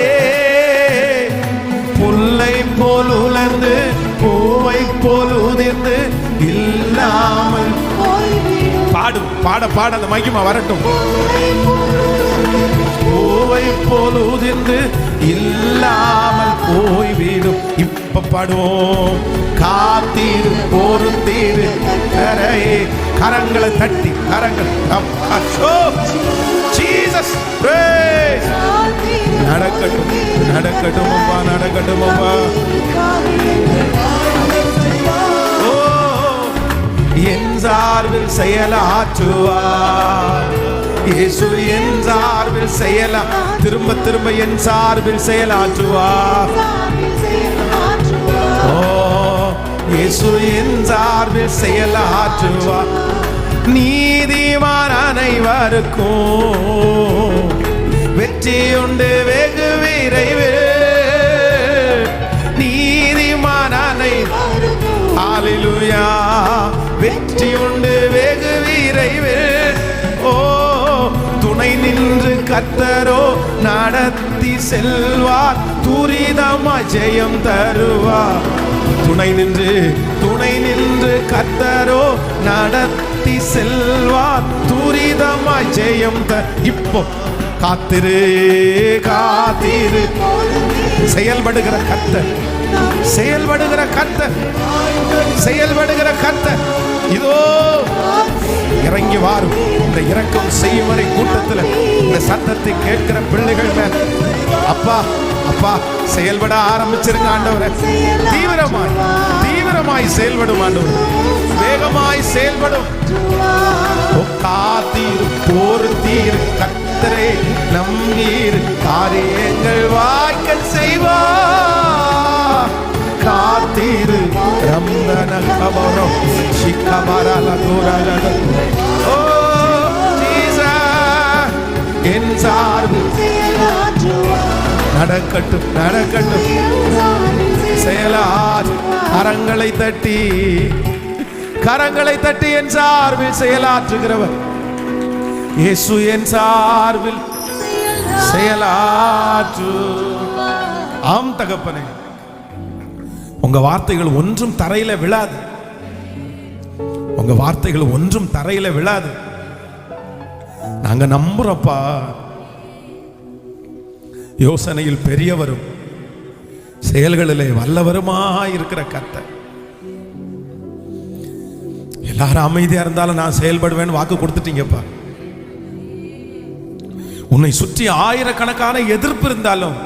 புல்லை போல் உலர்ந்து பூவை போல் உதிர்ந்து இல்லாமல் பாடும். பாட பாட அந்த மகிமை வரட்டும். பூவை போல் உதிர்ந்து இல்லாமல் போய்விடும். இப்ப பாடுவோம். காத்தீரு பொறுத்தீரு கரையே. கரங்களை தட்டி, கரங்கள் ஜீசஸ் பிரேஸ். நடக்கட்டும் நடக்கட்டும் அப்பா, நடக்கட்டும் அப்பா. ஓ, என் சார்பில் செயலாற்றுவார் இயேசு. என் சார்பில் செயலா, திரும்ப திரும்ப என் சார்பில் செயலாற்றுவார். ஓ, இயேசு என் சார்பில் செயலாற்றுவார். நீதிமான் அனைவருக்கும் வெற்றி உண்டு வெகு விரைவில். நீதிமான் அனைவருக்கும் ஹல்லேலூயா வெற்றி உண்டு வெகு விரைவில். ஓ, துணை நின்று கர்த்தரோ நடத்தி செல்வார். துரிதமாய் ஜெயம் தருவார். துணை நின்று கர்த்தரோ நடத்தி செல்வார். துரிதமாய் ஜெயம் இப்போ காத்திரு காத்திரு. செயல்படுகிற கர்த்தர், செயல்படுகிற கர்த்தர், செயல்படுகிற கர்த்தர் இதோ இறங்கி வாரும். இந்த இரக்கம் செய்யும் வரை கூட்டத்தில் இந்த சத்தத்தை கேட்கிற பிள்ளைகள் மேல் அப்பா அப்பா செயல்பட ஆரம்பிச்சிருங்க ஆண்டவரே. தீவிரமாய் தீவிரமாய் செயல்படும் ஆண்டவரே, வேகமாய் செயல்படும். காத்தீர் பொறுத்தீர் கர்த்தரை நம்பீர், காரியங்கள் வாய்க்க செய்வார். காத்தீர் ரந்தன கபரம் சிக்கமரல தூரல. ஓ ஜீசஸ், என் சார்பில் நடக்கட்டும் நடக்கட்டும் செயலாற்று. கரங்களை தட்டி கரங்களை தட்டி என் சார்பில் செயலாற்றுகிறவர் இயேசு, என் சார்பில் செயலாற்று. ஆம் தகப்பனே, உங்க வார்த்தைகள் ஒன்றும் தரையில விழாது. உங்க வார்த்தைகள் ஒன்றும் தரையில விழாது. நாங்க நம்புறோப்பா. யோசனையில் பெரியவரும் செயல்களிலே வல்லவருமாய் இருக்கிற கர்த்தர், எல்லாரும் அமைதியா இருந்தாலும் நான் செயல்படுவேன் வாக்கு கொடுத்துட்டீங்கப்பா. உன்னை சுற்றி ஆயிரக்கணக்கான எதிர்ப்பு இருந்தாலும்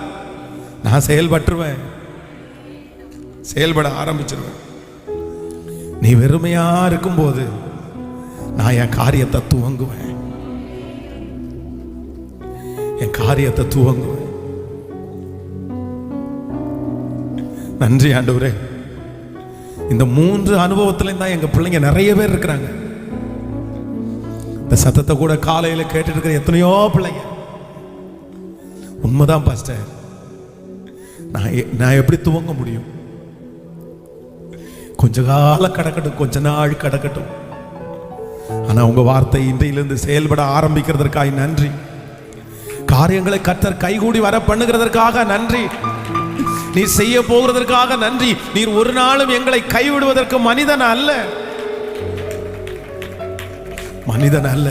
நான் செயல்பட்டுருவேன், செயல்பட ஆரம்பிச்சிருவேன். நீ வெறுமையா இருக்கும்போது நான் என் காரியத்தை துவங்குவேன், என் காரியத்தை துவங்குவேன். நன்றி ஆண்டவரே. இந்த 3 அனுபவத்துல தான் எங்க பிள்ளைங்க நிறைய பேர் இருக்கிறாங்க. இந்த சத்தத்தை கூட காலையில கேட்டுட்டு இருக்கிற எத்தனையோ பிள்ளைங்க. உண்மைதான் பாஸ்டர், நான் எப்படி துவங்க முடியும்? கொஞ்ச காலம் கடக்கட்டும், கொஞ்ச நாள் கடக்கட்டும். ஆனா உங்க வார்த்தை இன்றையிலிருந்து செயல்பட ஆரம்பிக்கிறதற்காக நன்றி. காரியங்களை கர்த்தர் கைகூடி வர பண்ணுகிறதற்காக நன்றி. நீர் செய்ய போகிறதற்காக நன்றி. நீர் ஒரு நாளும் எங்களை கைவிடுவதற்கு மனிதன் அல்ல, மனிதன் அல்ல.